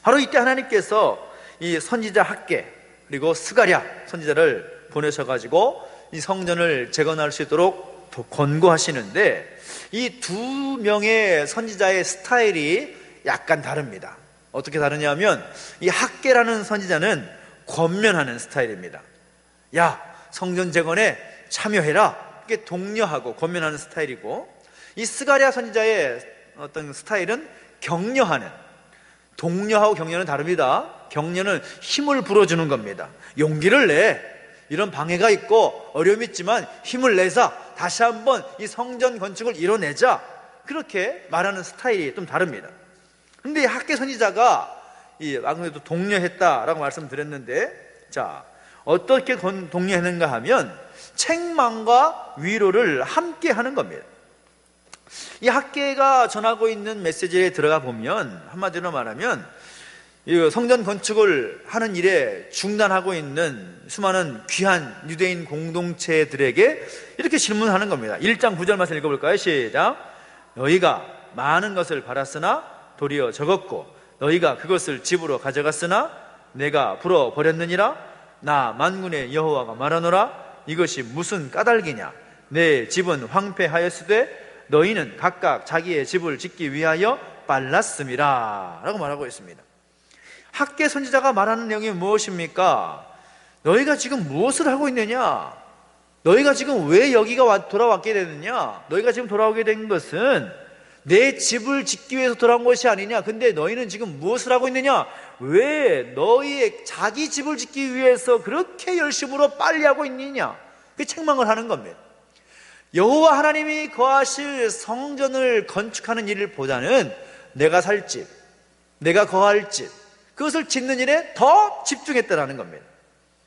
바로 이때 하나님께서 이 선지자 학개 그리고 스가랴 선지자를 보내셔가지고 이 성전을 재건할 수 있도록 권고하시는데, 이 두 명의 선지자의 스타일이 약간 다릅니다. 어떻게 다르냐면, 이 학개라는 선지자는 권면하는 스타일입니다. 야, 성전 재건에 참여해라, 이렇게 독려하고 권면하는 스타일이고, 이 스가랴 선지자의 어떤 스타일은 격려하는, 독려하고 격려는 다릅니다. 격려는 힘을 불어주는 겁니다. 용기를 내, 이런 방해가 있고 어려움이 있지만 힘을 내서 다시 한번 이 성전 건축을 이뤄내자, 그렇게 말하는 스타일이 좀 다릅니다. 근데 이 학개 선지자가 아무래도 독려했다라고 말씀드렸는데, 어떻게 독려했는가 하면 책망과 위로를 함께 하는 겁니다. 이 학개가 전하고 있는 메시지에 들어가 보면, 한마디로 말하면 이 성전 건축을 하는 일에 중단하고 있는 수많은 귀한 유대인 공동체들에게 이렇게 질문하는 겁니다. 1장 9절 말씀 읽어볼까요? 시작. 너희가 많은 것을 바랐으나 도리어 적었고, 너희가 그것을 집으로 가져갔으나 내가 불어버렸느니라. 나 만군의 여호와가 말하노라. 이것이 무슨 까닭이냐? 내 집은 황폐하였으되 너희는 각각 자기의 집을 짓기 위하여 빨랐음이라 라고 말하고 있습니다. 학개 선지자가 말하는 내용이 무엇입니까? 너희가 지금 무엇을 하고 있느냐? 너희가 지금 왜 여기가 돌아왔게 되느냐? 너희가 지금 돌아오게 된 것은 내 집을 짓기 위해서 돌아온 것이 아니냐? 근데 너희는 지금 무엇을 하고 있느냐? 왜 너희의 자기 집을 짓기 위해서 그렇게 열심으로 빨리 하고 있느냐? 그 책망을 하는 겁니다. 여호와 하나님이 거하실 성전을 건축하는 일보다는 내가 살 집, 내가 거할 집, 그것을 짓는 일에 더 집중했다라는 겁니다.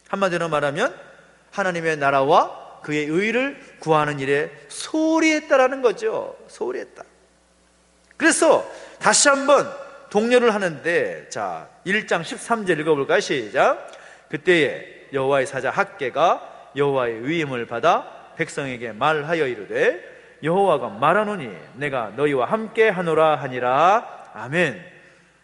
한마디로 말하면 하나님의 나라와 그의 의를 구하는 일에 소홀히 했다라는 거죠. 소홀히 했다. 그래서 다시 한번 독려를 하는데, 1장 13절 읽어볼까요? 시작. 그때에 여호와의 사자 학개가 여호와의 위임을 받아 백성에게 말하여 이르되 여호와가 말하노니 내가 너희와 함께 하노라 하니라. 아멘.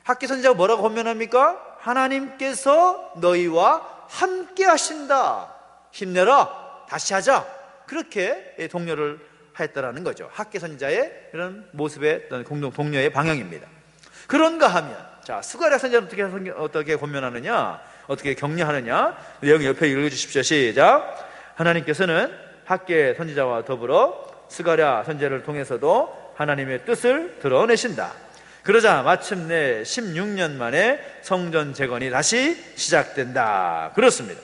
학개 선지자가 뭐라고 권면합니까? 하나님께서 너희와 함께 하신다. 힘내라. 다시 하자. 그렇게 독려를 하였다라는 거죠. 학개 선지자의 그런 모습의 공동 독려의 방향입니다. 그런가 하면, 스가랴 선지자는 어떻게 권면하느냐, 어떻게 격려하느냐, 내용 옆에 읽어주십시오. 시작. 하나님께서는 학개 선지자와 더불어 스가랴 선지자를 통해서도 하나님의 뜻을 드러내신다. 그러자 마침내 16년 만에 성전 재건이 다시 시작된다. 그렇습니다.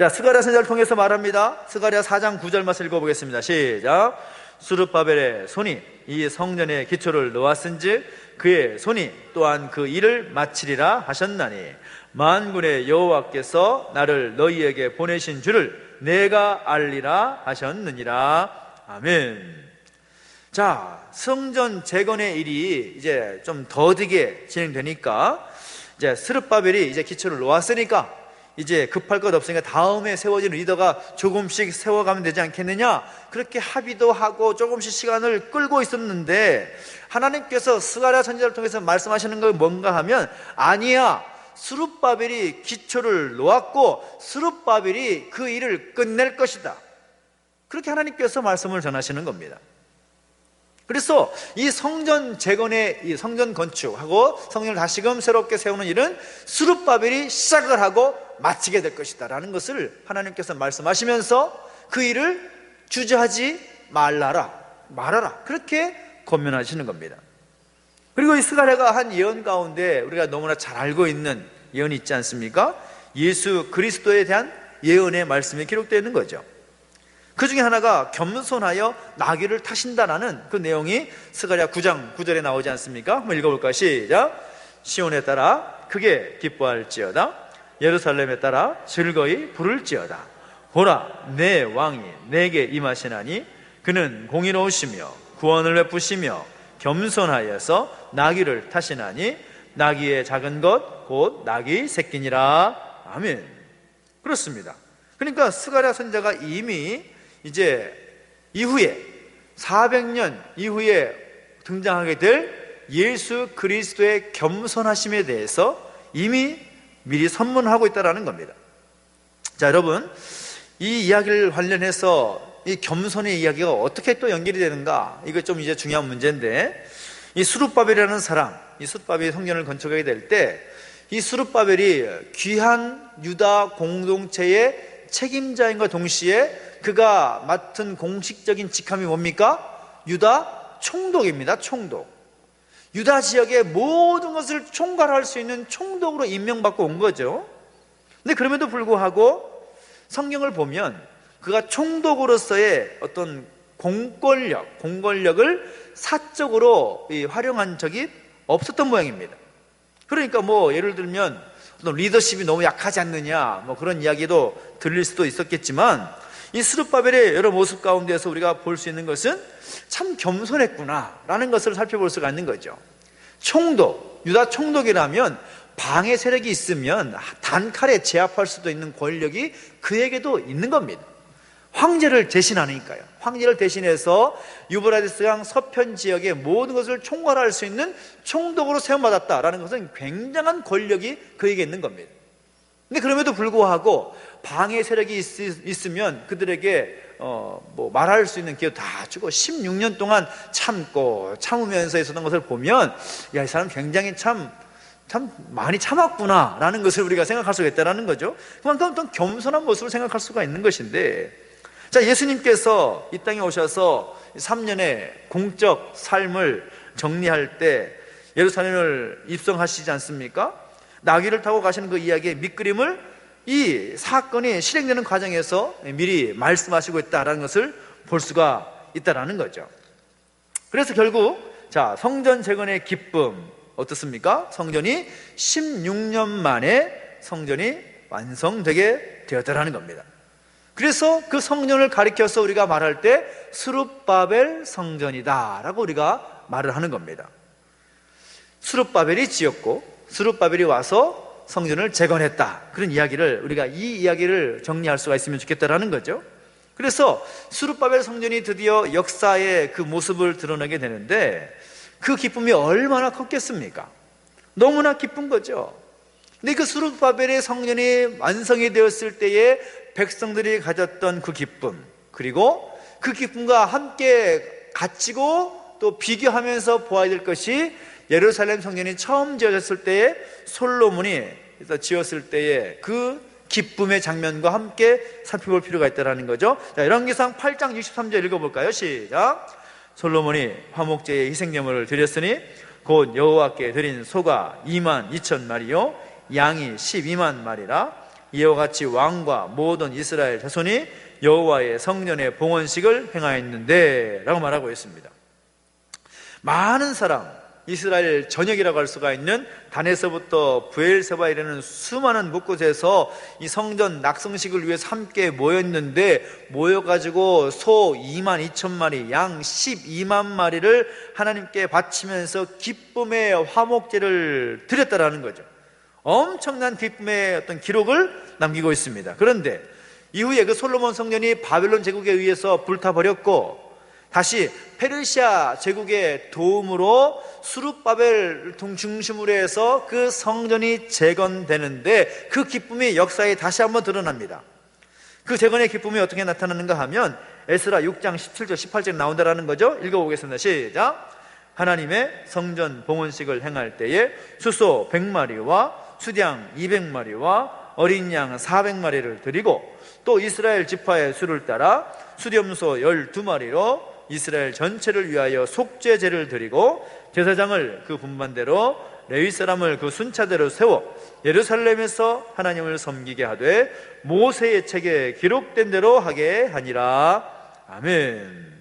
자, 스가랴 선지자를 통해서 말합니다. 스가랴 4장 9절 말씀 읽어보겠습니다. 시작. 스룹바벨의 손이 이 성전의 기초를 놓았은즉 그의 손이 또한 그 일을 마치리라 하셨나니 만군의 여호와께서 나를 너희에게 보내신 줄을 내가 알리라 하셨느니라. 아멘. 자, 성전 재건의 일이 이제 좀 더디게 진행되니까 이제 스룹바벨이 이제 기초를 놓았으니까 이제 급할 것 없으니까 다음에 세워지는 리더가 조금씩 세워가면 되지 않겠느냐, 그렇게 합의도 하고 조금씩 시간을 끌고 있었는데 하나님께서 스가랴 선지자를 통해서 말씀하시는 건 뭔가 하면, 아니야, 스룹바벨이 기초를 놓았고 스룹바벨이 그 일을 끝낼 것이다, 그렇게 하나님께서 말씀을 전하시는 겁니다. 그래서 이 성전 재건의, 이 성전 건축하고 성전을 다시금 새롭게 세우는 일은 스룹바벨이 시작을 하고 마치게 될 것이다 라는 것을 하나님께서 말씀하시면서 그 일을 주저하지 말아라 그렇게 권면하시는 겁니다. 그리고 이 스가랴가 한 예언 가운데 우리가 너무나 잘 알고 있는 예언이 있지 않습니까? 예수 그리스도에 대한 예언의 말씀이 기록되어 있는 거죠. 그 중에 하나가 겸손하여 나귀를 타신다라는 그 내용이 스가랴 9장 9절에 나오지 않습니까? 한번 읽어볼까요? 시작. 시온에 따라 크게 기뻐할지어다, 예루살렘에 따라 즐거이 부를지어다. 보라, 내 왕이 내게 임하시나니 그는 공의로우시며 구원을 베푸시며 겸손하여서 나귀를 타시나니 나귀의 작은 것 곧 나귀 새끼니라. 아멘. 그렇습니다. 그러니까 스가랴 선지자가 이미 이제 이후에 400년 이후에 등장하게 될 예수 그리스도의 겸손하심에 대해서 이미 미리 선문하고 있다는 겁니다. 자, 여러분, 이 이야기를 관련해서 이 겸손의 이야기가 어떻게 또 연결이 되는가, 이거 좀 이제 중요한 문제인데, 이 스룹바벨이라는 사람, 이 스룹바벨이 성전을 건축하게 될 때 이 스룹바벨이 귀한 유다 공동체의 책임자인과 동시에 그가 맡은 공식적인 직함이 뭡니까? 유다 총독입니다. 총독. 유다 지역의 모든 것을 총괄할 수 있는 총독으로 임명받고 온 거죠. 근데 그럼에도 불구하고 성경을 보면 그가 총독으로서의 어떤 공권력을 사적으로 활용한 적이 없었던 모양입니다. 그러니까 뭐 예를 들면 리더십이 너무 약하지 않느냐, 뭐 그런 이야기도 들릴 수도 있었겠지만, 이 스룹바벨의 여러 모습 가운데서 우리가 볼 수 있는 것은 참 겸손했구나라는 것을 살펴볼 수가 있는 거죠. 총독, 유다 총독이라면 방해 세력이 있으면 단칼에 제압할 수도 있는 권력이 그에게도 있는 겁니다. 황제를 대신하니까요. 황제를 대신해서 유브라디스강 서편 지역의 모든 것을 총괄할 수 있는 총독으로 세움받았다라는 것은 굉장한 권력이 그에게 있는 겁니다. 근데 그럼에도 불구하고 방해 세력이 있으면 그들에게 말할 수 있는 기회도 다 주고 16년 동안 참으면서 있었던 것을 보면, 야, 이 사람 굉장히 참 많이 참았구나 라는 것을 우리가 생각할 수가 있다는 거죠. 그만큼 어떤 겸손한 모습을 생각할 수가 있는 것인데, 자, 예수님께서 이 땅에 오셔서 3년의 공적 삶을 정리할 때 예루살렘을 입성하시지 않습니까? 나귀를 타고 가시는 그 이야기의 밑그림을 이 사건이 실행되는 과정에서 미리 말씀하시고 있다는 것을 볼 수가 있다는 거죠. 그래서 결국 자, 성전 재건의 기쁨 어떻습니까? 성전이 16년 만에 성전이 완성되게 되었다는 겁니다. 그래서 그 성전을 가리켜서 우리가 말할 때 스룹바벨 성전이다 라고 우리가 말을 하는 겁니다. 스룹바벨이 지었고 스룹바벨이 와서 성전을 재건했다, 그런 이야기를 우리가 이 이야기를 정리할 수가 있으면 좋겠다라는 거죠. 그래서 스룹바벨 성전이 드디어 역사의 그 모습을 드러내게 되는데 그 기쁨이 얼마나 컸겠습니까? 너무나 기쁜 거죠. 근데 그 스룹바벨의 성전이 완성이 되었을 때에 백성들이 가졌던 그 기쁨, 그리고 그 기쁨과 함께 갇히고 또 비교하면서 보아야 될 것이 예루살렘 성전이 처음 지어졌을 때에 솔로몬이 지었을 때의 그 기쁨의 장면과 함께 살펴볼 필요가 있다는 거죠. 자, 열왕기상 8장 63절 읽어볼까요? 시작. 솔로몬이 화목제의 희생제물을 드렸으니 곧 여호와께 드린 소가 22,000마리요 양이 12만 마리라. 이와 같이 왕과 모든 이스라엘 자손이 여호와의 성전의 봉헌식을 행하였는데 라고 말하고 있습니다. 많은 사람, 이스라엘 전역이라고 할 수가 있는 단에서부터 브엘세바에 이르는 수많은 곳곳에서 이 성전 낙성식을 위해서 함께 모였는데, 모여가지고 소 2만 2천 마리, 양 12만 마리를 하나님께 바치면서 기쁨의 화목제를 드렸다라는 거죠. 엄청난 기쁨의 어떤 기록을 남기고 있습니다. 그런데 이후에 그 솔로몬 성전이 바벨론 제국에 의해서 불타버렸고, 다시 페르시아 제국의 도움으로 수룹바벨 중심으로 해서 그 성전이 재건되는데, 그 기쁨이 역사에 다시 한번 드러납니다. 그 재건의 기쁨이 어떻게 나타나는가 하면 에스라 6장 17절 18절에 나온다라는 거죠. 읽어보겠습니다. 시작. 하나님의 성전 봉헌식을 행할 때에 수소 100마리와 수량 200마리와 어린 양 400마리를 드리고, 또 이스라엘 지파의 수를 따라 수렴소 12마리로 이스라엘 전체를 위하여 속죄제를 드리고, 제사장을 그 분반대로 레위 사람을 그 순차대로 세워 예루살렘에서 하나님을 섬기게 하되 모세의 책에 기록된 대로 하게 하니라. 아멘.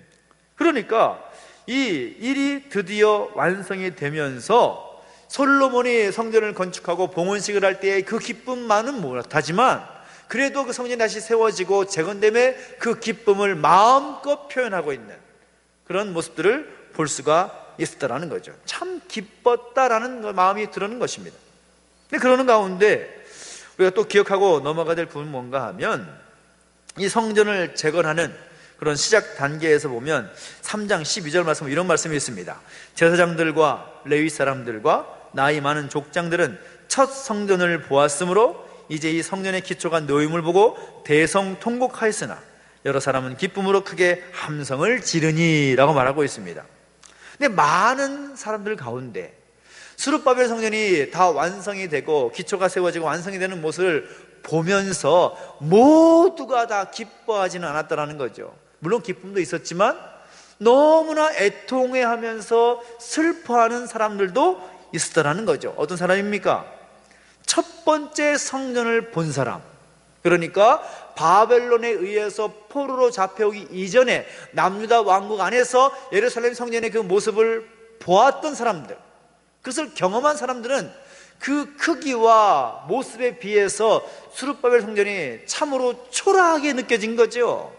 그러니까 이 일이 드디어 완성이 되면서 솔로몬이 성전을 건축하고 봉헌식을 할 때의 그 기쁨만은 못하지만, 그래도 그 성전이 다시 세워지고 재건됨의 그 기쁨을 마음껏 표현하고 있는 그런 모습들을 볼 수가 있었다라는 거죠. 참 기뻤다라는 마음이 들어는 것입니다. 근데 그러는 가운데 우리가 또 기억하고 넘어가야 될 부분은 뭔가 하면, 이 성전을 재건하는 그런 시작 단계에서 보면 3장 12절 말씀, 이런 말씀이 있습니다. 제사장들과 레위 사람들과 나이 많은 족장들은 첫 성전을 보았으므로 이제 이 성전의 기초가 놓임을 보고 대성통곡하였으나 여러 사람은 기쁨으로 크게 함성을 지르니 라고 말하고 있습니다. 근데 많은 사람들 가운데 스룹바벨 성전이 다 완성이 되고 기초가 세워지고 완성이 되는 모습을 보면서 모두가 다 기뻐하지는 않았다는 거죠. 물론 기쁨도 있었지만 너무나 애통해하면서 슬퍼하는 사람들도 있었다는 거죠. 어떤 사람입니까? 첫 번째 성전을 본 사람, 그러니까 바벨론에 의해서 포로로 잡혀오기 이전에 남유다 왕국 안에서 예루살렘 성전의 그 모습을 보았던 사람들, 그것을 경험한 사람들은 그 크기와 모습에 비해서 스룹바벨 성전이 참으로 초라하게 느껴진 거죠.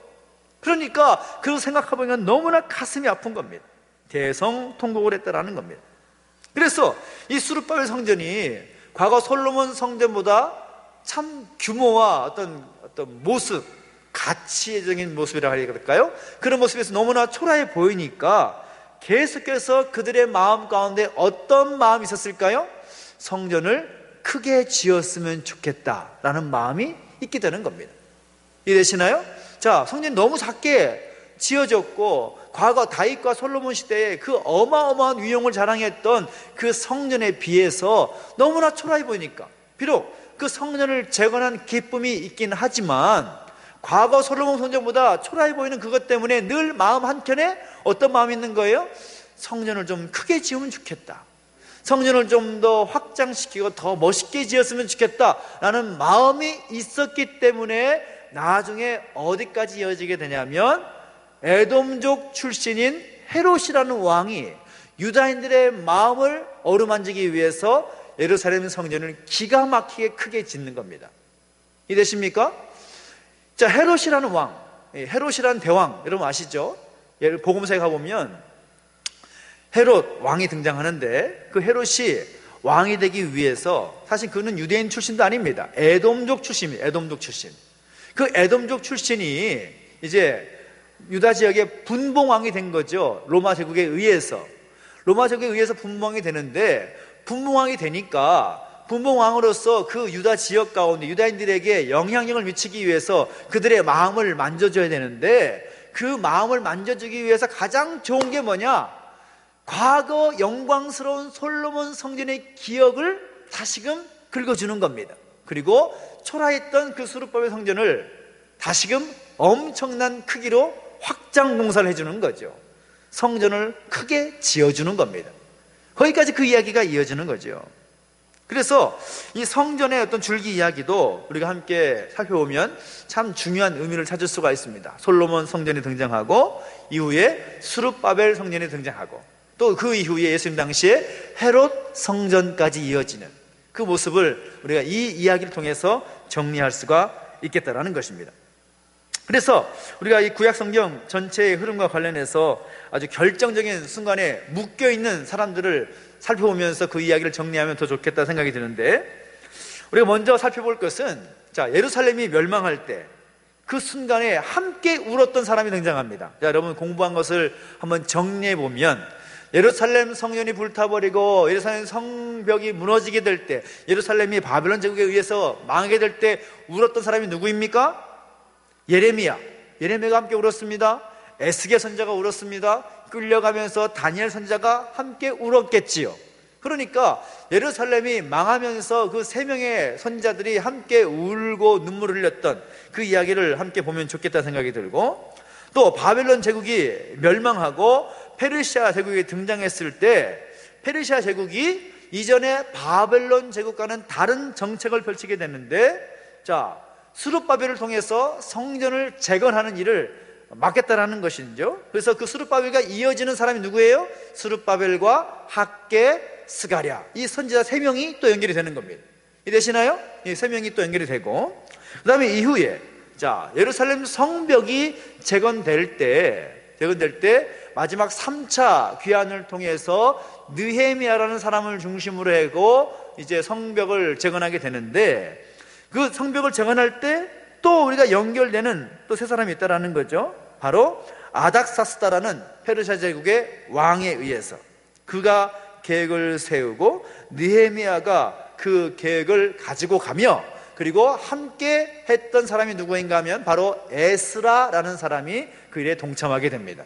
그러니까 그걸 생각해보면 너무나 가슴이 아픈 겁니다. 대성통곡을 했다라는 겁니다. 그래서 이 스룹바벨 성전이 과거 솔로몬 성전보다 참 규모와 어떤 모습, 가치적인 모습이라 해야 될까요? 그런 모습에서 너무나 초라해 보이니까 계속해서 그들의 마음 가운데 어떤 마음이 있었을까요? 성전을 크게 지었으면 좋겠다라는 마음이 있게 되는 겁니다. 이해되시나요? 자, 성전이 너무 작게 지어졌고, 과거 다윗과 솔로몬 시대에 그 어마어마한 위용을 자랑했던 그 성전에 비해서 너무나 초라해 보이니까, 비록 그 성전을 재건한 기쁨이 있긴 하지만 과거 솔로몬 성전보다 초라해 보이는 그것 때문에 늘 마음 한켠에 어떤 마음이 있는 거예요? 성전을 좀 크게 지으면 좋겠다, 성전을 좀 더 확장시키고 더 멋있게 지었으면 좋겠다라는 마음이 있었기 때문에 나중에 어디까지 이어지게 되냐면, 에돔족 출신인 헤롯이라는 왕이 유다인들의 마음을 어루만지기 위해서 예루살렘 성전을 기가 막히게 크게 짓는 겁니다. 이해되십니까? 자, 헤롯이라는 왕, 헤롯이라는 대왕, 여러분 아시죠? 복음서에 가보면 헤롯 왕이 등장하는데, 그 헤롯이 왕이 되기 위해서, 사실 그는 유대인 출신도 아닙니다. 에돔족 출신입니다. 에돔족 출신. 그 에돔족 출신이 이제 유다 지역의 분봉왕이 된 거죠. 로마 제국에 의해서. 로마 제국에 의해서 분봉왕이 되는데, 분봉왕이 되니까 분봉왕으로서 그 유다 지역 가운데 유다인들에게 영향력을 미치기 위해서 그들의 마음을 만져줘야 되는데, 그 마음을 만져주기 위해서 가장 좋은 게 뭐냐? 과거 영광스러운 솔로몬 성전의 기억을 다시금 긁어주는 겁니다. 그리고 초라했던 그 스룹바벨 성전을 다시금 엄청난 크기로 확장 공사를 해주는 거죠. 성전을 크게 지어주는 겁니다. 거기까지 그 이야기가 이어지는 거죠. 그래서 이 성전의 어떤 줄기 이야기도 우리가 함께 살펴보면 참 중요한 의미를 찾을 수가 있습니다. 솔로몬 성전이 등장하고 이후에 스룹바벨 성전이 등장하고 또 그 이후에 예수님 당시에 헤롯 성전까지 이어지는 그 모습을 우리가 이 이야기를 통해서 정리할 수가 있겠다라는 것입니다. 그래서 우리가 이 구약 성경 전체의 흐름과 관련해서 아주 결정적인 순간에 묶여있는 사람들을 살펴보면서 그 이야기를 정리하면 더 좋겠다 생각이 드는데, 우리가 먼저 살펴볼 것은 예루살렘이 멸망할 때 그 순간에 함께 울었던 사람이 등장합니다. 여러분 공부한 것을 한번 정리해 보면, 예루살렘 성전이 불타버리고 예루살렘 성벽이 무너지게 될 때, 예루살렘이 바벨론 제국에 의해서 망하게 될 때 울었던 사람이 누구입니까? 예레미야가 함께 울었습니다. 에스겔 선지자가 울었습니다. 끌려가면서 다니엘 선지자가 함께 울었겠지요. 그러니까 예루살렘이 망하면서 그 세 명의 선지자들이 함께 울고 눈물을 흘렸던 그 이야기를 함께 보면 좋겠다 생각이 들고, 또 바벨론 제국이 멸망하고 페르시아 제국이 등장했을 때 페르시아 제국이 이전에 바벨론 제국과는 다른 정책을 펼치게 됐는데, 스룹바벨을 통해서 성전을 재건하는 일을 맡겠다라는 것이죠. 그래서 그 스룹바벨과 이어지는 사람이 누구예요? 스룹바벨과 학개, 스가랴, 이 선지자 세 명이 또 연결이 되는 겁니다. 이해되시나요? 이 세 명이 또 연결이 되고, 그 다음에 이후에 예루살렘 성벽이 재건될 때 마지막 3차 귀환을 통해서 느헤미야라는 사람을 중심으로 해고 이제 성벽을 재건하게 되는데, 그 성벽을 재건할 때 또 우리가 연결되는 또 세 사람이 있다라는 거죠. 바로 아닥사스다라는 페르시아 제국의 왕에 의해서 그가 계획을 세우고 느헤미야가 그 계획을 가지고 가며, 그리고 함께 했던 사람이 누구인가 하면 바로 에스라라는 사람이 그 일에 동참하게 됩니다.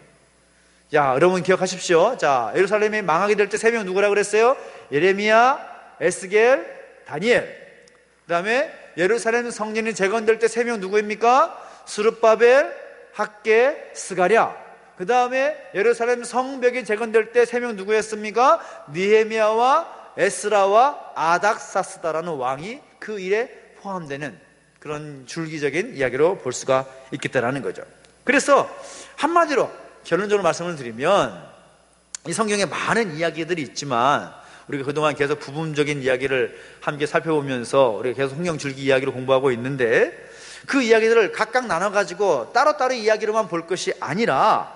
여러분 기억하십시오. 예루살렘이 망하게 될 때 세 명 누구라고 그랬어요? 예레미야, 에스겔, 다니엘. 그 다음에 예루살렘 성전이 재건될 때 세 명 누구입니까? 스룹바벨, 학개, 스가랴. 그 다음에 예루살렘 성벽이 재건될 때 세 명 누구였습니까? 느헤미야와 에스라와 아닥사스다라는 왕이 그 일에 포함되는 그런 줄기적인 이야기로 볼 수가 있겠다라는 거죠. 그래서 한마디로 결론적으로 말씀을 드리면, 이 성경에 많은 이야기들이 있지만 우리가 그동안 계속 부분적인 이야기를 함께 살펴보면서 우리가 계속 성경 줄기 이야기를 공부하고 있는데, 그 이야기들을 각각 나눠가지고 따로따로 이야기로만 볼 것이 아니라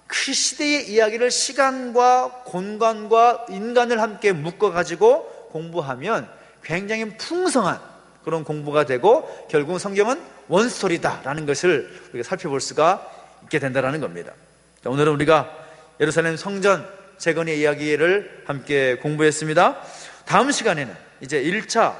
그 시대의 이야기를 시간과 공간과 인간을 함께 묶어가지고 공부하면 굉장히 풍성한 그런 공부가 되고, 결국은 성경은 원스토리다라는 것을 우리가 살펴볼 수가 있게 된다는 겁니다. 오늘은 우리가 예루살렘 성전 재건의 이야기를 함께 공부했습니다. 다음 시간에는 이제 1차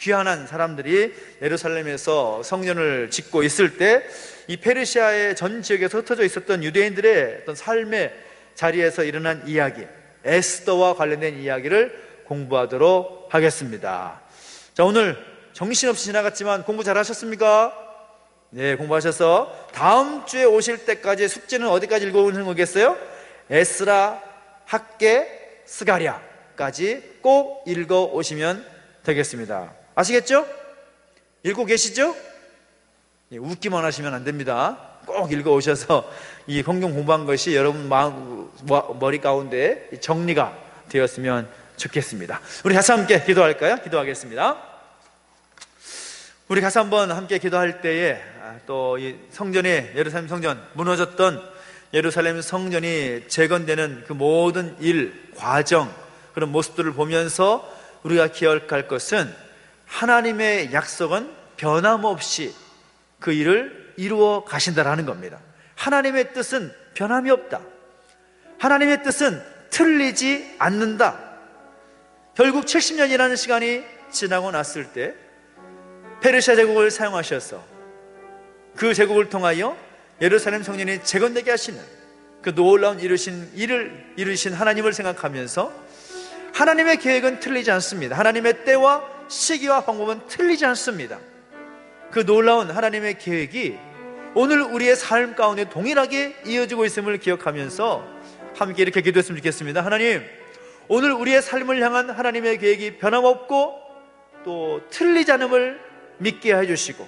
귀환한 사람들이 예루살렘에서 성전을 짓고 있을 때 이 페르시아의 전 지역에서 흩어져 있었던 유대인들의 어떤 삶의 자리에서 일어난 이야기, 에스더와 관련된 이야기를 공부하도록 하겠습니다. 오늘 정신없이 지나갔지만 공부 잘 하셨습니까? 네, 공부하셔서 다음 주에 오실 때까지 숙제는 어디까지 읽어오는 거겠어요? 에스라, 학개, 스가랴까지 꼭 읽어오시면 되겠습니다. 아시겠죠? 읽고 계시죠? 웃기만 하시면 안 됩니다. 꼭 읽어오셔서 이 성경 공부한 것이 여러분 머리 가운데 정리가 되었으면 좋겠습니다. 우리 같이 함께 기도할까요? 기도하겠습니다. 우리 같이 한번 함께 기도할 때에 또 이 성전에, 예루살렘 성전 무너졌던 예루살렘 성전이 재건되는 그 모든 일, 과정, 그런 모습들을 보면서 우리가 기억할 것은, 하나님의 약속은 변함없이 그 일을 이루어 가신다라는 겁니다. 하나님의 뜻은 변함이 없다. 하나님의 뜻은 틀리지 않는다. 결국 70년이라는 시간이 지나고 났을 때 페르시아 제국을 사용하셔서 그 제국을 통하여 예루살렘 성전이 재건되게 하시는 그 놀라운 일을 이루신 하나님을 생각하면서, 하나님의 계획은 틀리지 않습니다. 하나님의 때와 시기와 방법은 틀리지 않습니다. 그 놀라운 하나님의 계획이 오늘 우리의 삶 가운데 동일하게 이어지고 있음을 기억하면서 함께 이렇게 기도했으면 좋겠습니다. 하나님, 오늘 우리의 삶을 향한 하나님의 계획이 변함없고 또 틀리지 않음을 믿게 해주시고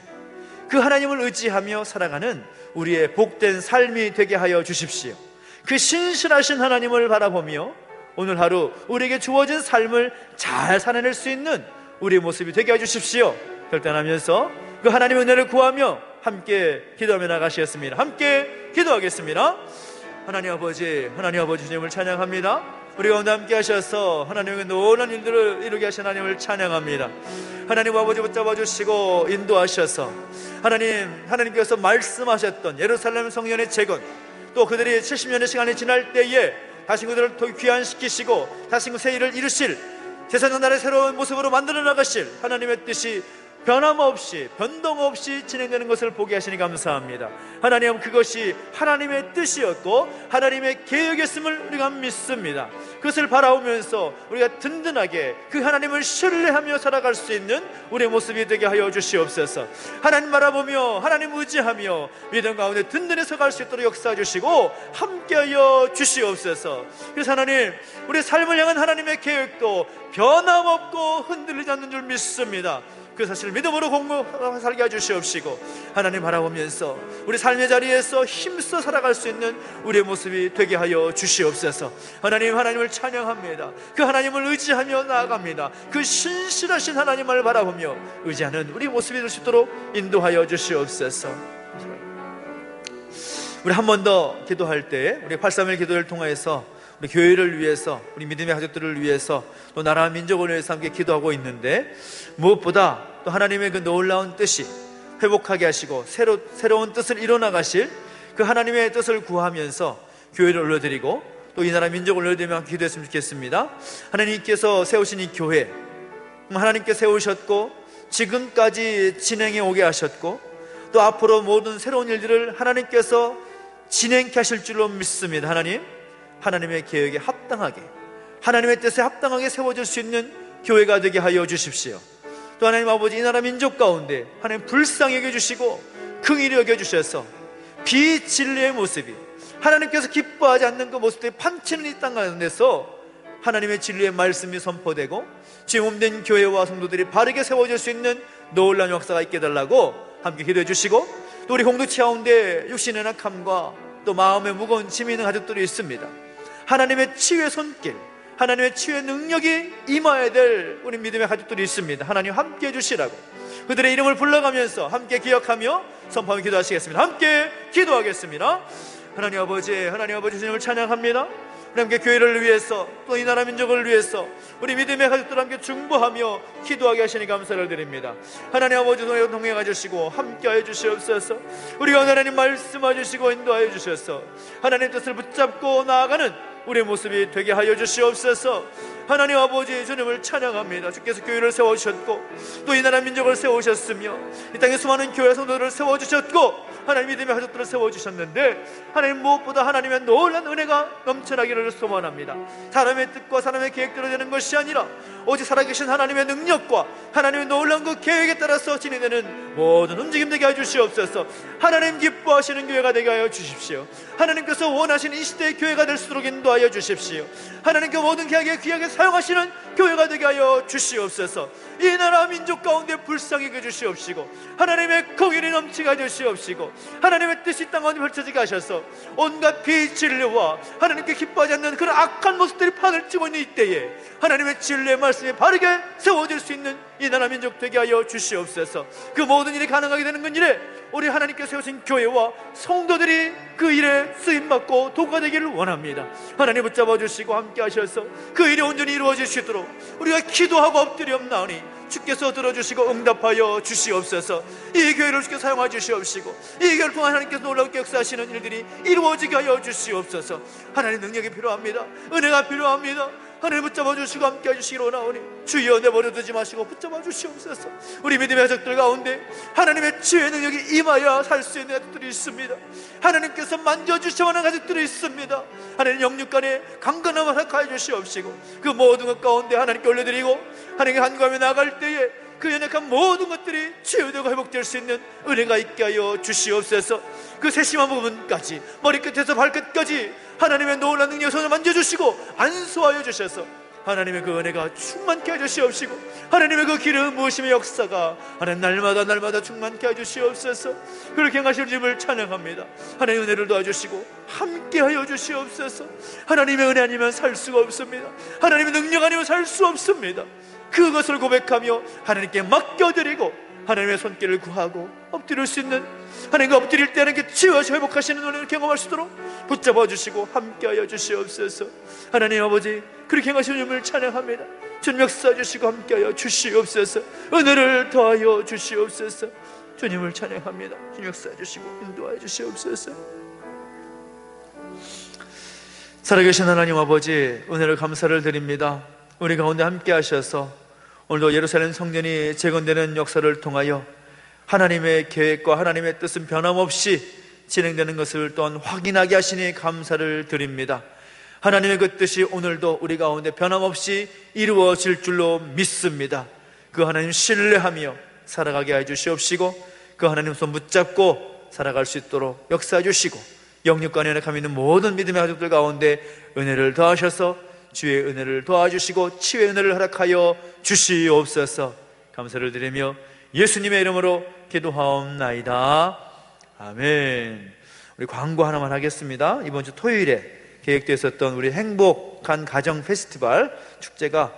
그 하나님을 의지하며 살아가는 우리의 복된 삶이 되게 하여 주십시오. 그 신실하신 하나님을 바라보며 오늘 하루 우리에게 주어진 삶을 잘 살아낼 수 있는 우리의 모습이 되게 해주십시오. 결단하면서 그 하나님의 은혜를 구하며 함께 기도하며 나가시겠습니다. 함께 기도하겠습니다. 하나님 아버지 주님을 찬양합니다. 우리 가운데 함께 하셔서 하나님의 놀라운 일들을 이루게 하신 하나님을 찬양합니다. 하나님 아버지 붙잡아 주시고 인도하셔서 하나님께서 말씀하셨던 예루살렘 성전의 재건, 또 그들이 70년의 시간이 지날 때에 다시 그들을 귀환시키시고 다시 그 새 일을 이루실 제사장 나라의 새로운 모습으로 만들어 나가실 하나님의 뜻이 변함없이 변동없이 진행되는 것을 보게 하시니 감사합니다. 하나님, 그것이 하나님의 뜻이었고 하나님의 계획이었음을 우리가 믿습니다. 그것을 바라보면서 우리가 든든하게 그 하나님을 신뢰하며 살아갈 수 있는 우리의 모습이 되게 하여 주시옵소서. 하나님 바라보며 하나님 의지하며 믿음 가운데 든든히 서갈 수 있도록 역사해 주시고 함께하여 주시옵소서. 그래서 하나님, 우리 삶을 향한 하나님의 계획도 변함없고 흔들리지 않는 줄 믿습니다. 그 사실을 믿음으로 공부하며 살게 해주시옵시고 하나님 바라보면서 우리 삶의 자리에서 힘써 살아갈 수 있는 우리의 모습이 되게 하여 주시옵소서. 하나님을 찬양합니다. 그 하나님을 의지하며 나아갑니다. 그 신실하신 하나님을 바라보며 의지하는 우리 모습이 될 수 있도록 인도하여 주시옵소서. 우리 한 번 더 기도할 때 우리 831 기도를 통해서 우리 교회를 위해서, 우리 믿음의 가족들을 위해서, 또 나라 민족을 위해서 함께 기도하고 있는데, 무엇보다 또 하나님의 그 놀라운 뜻이 회복하게 하시고 새로운 뜻을 이뤄나가실 그 하나님의 뜻을 구하면서 교회를 올려드리고 또 이 나라 민족을 올려드리며 기도했으면 좋겠습니다. 하나님께서 세우신 이 교회, 하나님께 세우셨고 지금까지 진행해 오게 하셨고 또 앞으로 모든 새로운 일들을 하나님께서 진행케 하실 줄로 믿습니다. 하나님의 계획에 합당하게, 하나님의 뜻에 합당하게 세워질 수 있는 교회가 되게 하여 주십시오. 또 하나님 아버지, 이 나라 민족 가운데 하나님 불쌍히 여겨주시고 긍휼히 여겨주셔서 비진리의 모습이, 하나님께서 기뻐하지 않는 그 모습들이 판치는 이 땅 가운데서 하나님의 진리의 말씀이 선포되고 지음된 교회와 성도들이 바르게 세워질 수 있는 놀라운 역사가 있게 해달라고 함께 기도해 주시고, 또 우리 공동체 가운데 육신의 낙함과 또 마음에 무거운 짐이 있는 가족들이 있습니다. 하나님의 치유의 손길, 하나님의 치유의 능력이 임해야 될 우리 믿음의 가족들이 있습니다. 하나님 함께 해주시라고 그들의 이름을 불러가면서 함께 기억하며 선포하며 기도하시겠습니다. 함께 기도하겠습니다. 하나님 아버지 주님을 찬양합니다. 우리 함께 교회를 위해서 또 이 나라 민족을 위해서 우리 믿음의 가족들과 함께 중보하며 기도하게 하시니 감사를 드립니다. 하나님 아버지 동행해 주시고 함께하여 주시옵소서. 우리가 하나님 말씀해 주시고 인도하여 주셔서 하나님 뜻을 붙잡고 나아가는 우리의 모습이 되게 하여 주시옵소서. 하나님 아버지 주님을 찬양합니다. 주께서 교회를 세워주셨고 또 이 나라 민족을 세우셨으며 이 땅에 수많은 교회 성도들을 세워주셨고 하나님 믿음의 가족들을 세워주셨는데, 하나님 무엇보다 하나님의 놀라운 은혜가 넘쳐나기를 소원합니다. 사람의 뜻과 사람의 계획대로 되는 것이 아니라 오직 살아계신 하나님의 능력과 하나님의 놀라운 그 계획에 따라서 진행되는 모든 움직임 되게 해주시옵소서. 하나님 기뻐하시는 교회가 되게 하여 주십시오. 하나님께서 원하시는 이 시대의 교회가 될 수 있도록 인도하여 주십시오. 하나님 그 모든 계획에 귀하게 사용하시는 교회가 되게 하여 주시옵소서. 이 나라 민족 가운데 불쌍히 여겨주시옵시고 하나님의 공의를 넘치게 해주시옵시고 하나님의 뜻이 땅 가운데 펼쳐지게 하셔서 온갖 비진리와 하나님께 기뻐하지 않는 그런 악한 모습들이 판을 치고 있는 이때에 하나님의 진리의 말씀이 바르게 세워질 수 있는 이 나라 민족 되게 하여 주시옵소서. 그 모든 일이 가능하게 되는 건 일에 우리 하나님께 세우신 교회와 성도들이 그 일에 쓰임받고 도구가 되기를 원합니다. 하나님 붙잡아 주시고 함께 하셔서 그 일이 온전히 이루어질 수 있도록 우리가 기도하고 엎드리옵나오니 주께서 들어주시고 응답하여 주시옵소서. 이 교회를 주께 사용하여 주시옵시고 이 교회를 통해 하나님께서 놀라운 역사하시는 일들이 이루어지게 하여 주시옵소서. 하나님 능력이 필요합니다. 은혜가 필요합니다. 하나님 붙잡아 주시고 함께 해주시기로 원하오니 주여 내버려 두지 마시고 붙잡아 주시옵소서. 우리 믿음의 가족들 가운데 하나님의 치유의 능력이 임하여 살 수 있는 가족들이 있습니다. 하나님께서 만져주셔야 하는 가족들이 있습니다. 하나님 영육간에 강건함을 허락하여 주시옵시고 그 모든 것 가운데 하나님께 올려드리고 하나님께 간구하며 나아갈 때에 그 연약한 모든 것들이 치유되고 회복될 수 있는 은혜가 있게 하여 주시옵소서. 그 세심한 부분까지 머리끝에서 발끝까지 하나님의 놀라운 능력의 손을 만져주시고 안수하여 주셔서 하나님의 그 은혜가 충만케 해주시옵시고, 하나님의 그 기름 부으심의 역사가 하나님 날마다 충만케 해주시옵소서. 그렇게 하실 주님을 찬양합니다. 하나님의 은혜를 도와주시고 함께하여 주시옵소서. 하나님의 은혜 아니면 살 수가 없습니다. 하나님의 능력 아니면 살 수 없습니다. 그것을 고백하며 하나님께 맡겨드리고 하나님의 손길을 구하고 엎드릴 수 있는, 하나님과 엎드릴 때 하나님께 치유하시고 회복하시는 은혜를 경험할 수 있도록 붙잡아 주시고 함께하여 주시옵소서. 하나님 아버지, 그렇게 하시는 주님을 찬양합니다. 주님 역사 주시고 함께하여 주시옵소서. 은혜를 더하여 주시옵소서. 주님을 찬양합니다. 주님 역사 주시고 인도하여 주시옵소서. 살아계신 하나님 아버지, 은혜를 감사를 드립니다. 우리 가운데 함께 하셔서 오늘도 예루살렘 성전이 재건되는 역사를 통하여 하나님의 계획과 하나님의 뜻은 변함없이 진행되는 것을 또한 확인하게 하시니 감사를 드립니다. 하나님의 그 뜻이 오늘도 우리 가운데 변함없이 이루어질 줄로 믿습니다. 그 하나님 신뢰하며 살아가게 해주시옵시고, 그 하나님 손 붙잡고 살아갈 수 있도록 역사해 주시고, 영육간에 연약함 있는 모든 믿음의 가족들 가운데 은혜를 더하셔서 주의 은혜를 도와주시고 치유의 은혜를 허락하여 주시옵소서. 감사를 드리며 예수님의 이름으로 기도하옵나이다. 아멘. 우리 광고 하나만 하겠습니다. 이번 주 토요일에 계획되어 있었던 우리 행복한 가정 페스티벌 축제가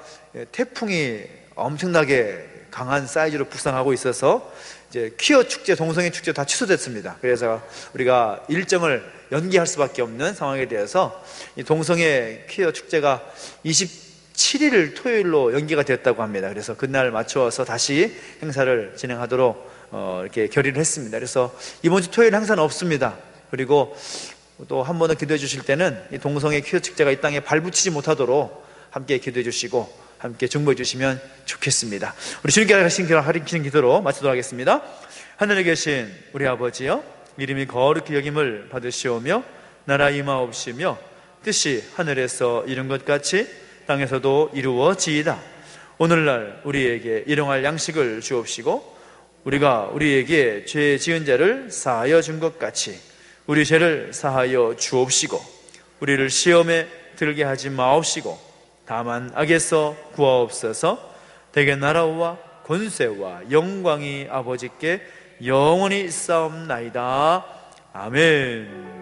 태풍이 엄청나게 강한 사이즈로 북상하고 있어서 이제 퀴어 축제, 동성애 축제 다 취소됐습니다. 그래서 우리가 일정을 연기할 수밖에 없는 상황에 대해서 이 동성애 퀴어 축제가 27일 토요일로 연기가 됐다고 합니다. 그래서 그날 맞춰서 다시 행사를 진행하도록 이렇게 결의를 했습니다. 그래서 이번 주 토요일 행사는 없습니다. 그리고 또 한 번 더 기도해 주실 때는 이 동성애 퀴어 축제가 이 땅에 발붙이지 못하도록 함께 기도해 주시고 함께 중보해 주시면 좋겠습니다. 우리 주님께 가르치는 기도로 마치도록 하겠습니다. 하늘에 계신 우리 아버지여, 이름이 거룩히 여김을 받으시오며 나라 임하옵시며 뜻이 하늘에서 이룬 것 같이 땅에서도 이루어지이다. 오늘날 우리에게 일용할 양식을 주옵시고, 우리가 우리에게 죄 지은 자를 사하여 준 것 같이 우리 죄를 사하여 주옵시고, 우리를 시험에 들게 하지 마옵시고 다만 악에서 구하옵소서. 대개 나라와 권세와 영광이 아버지께 영원히 있사옵나이다. 아멘.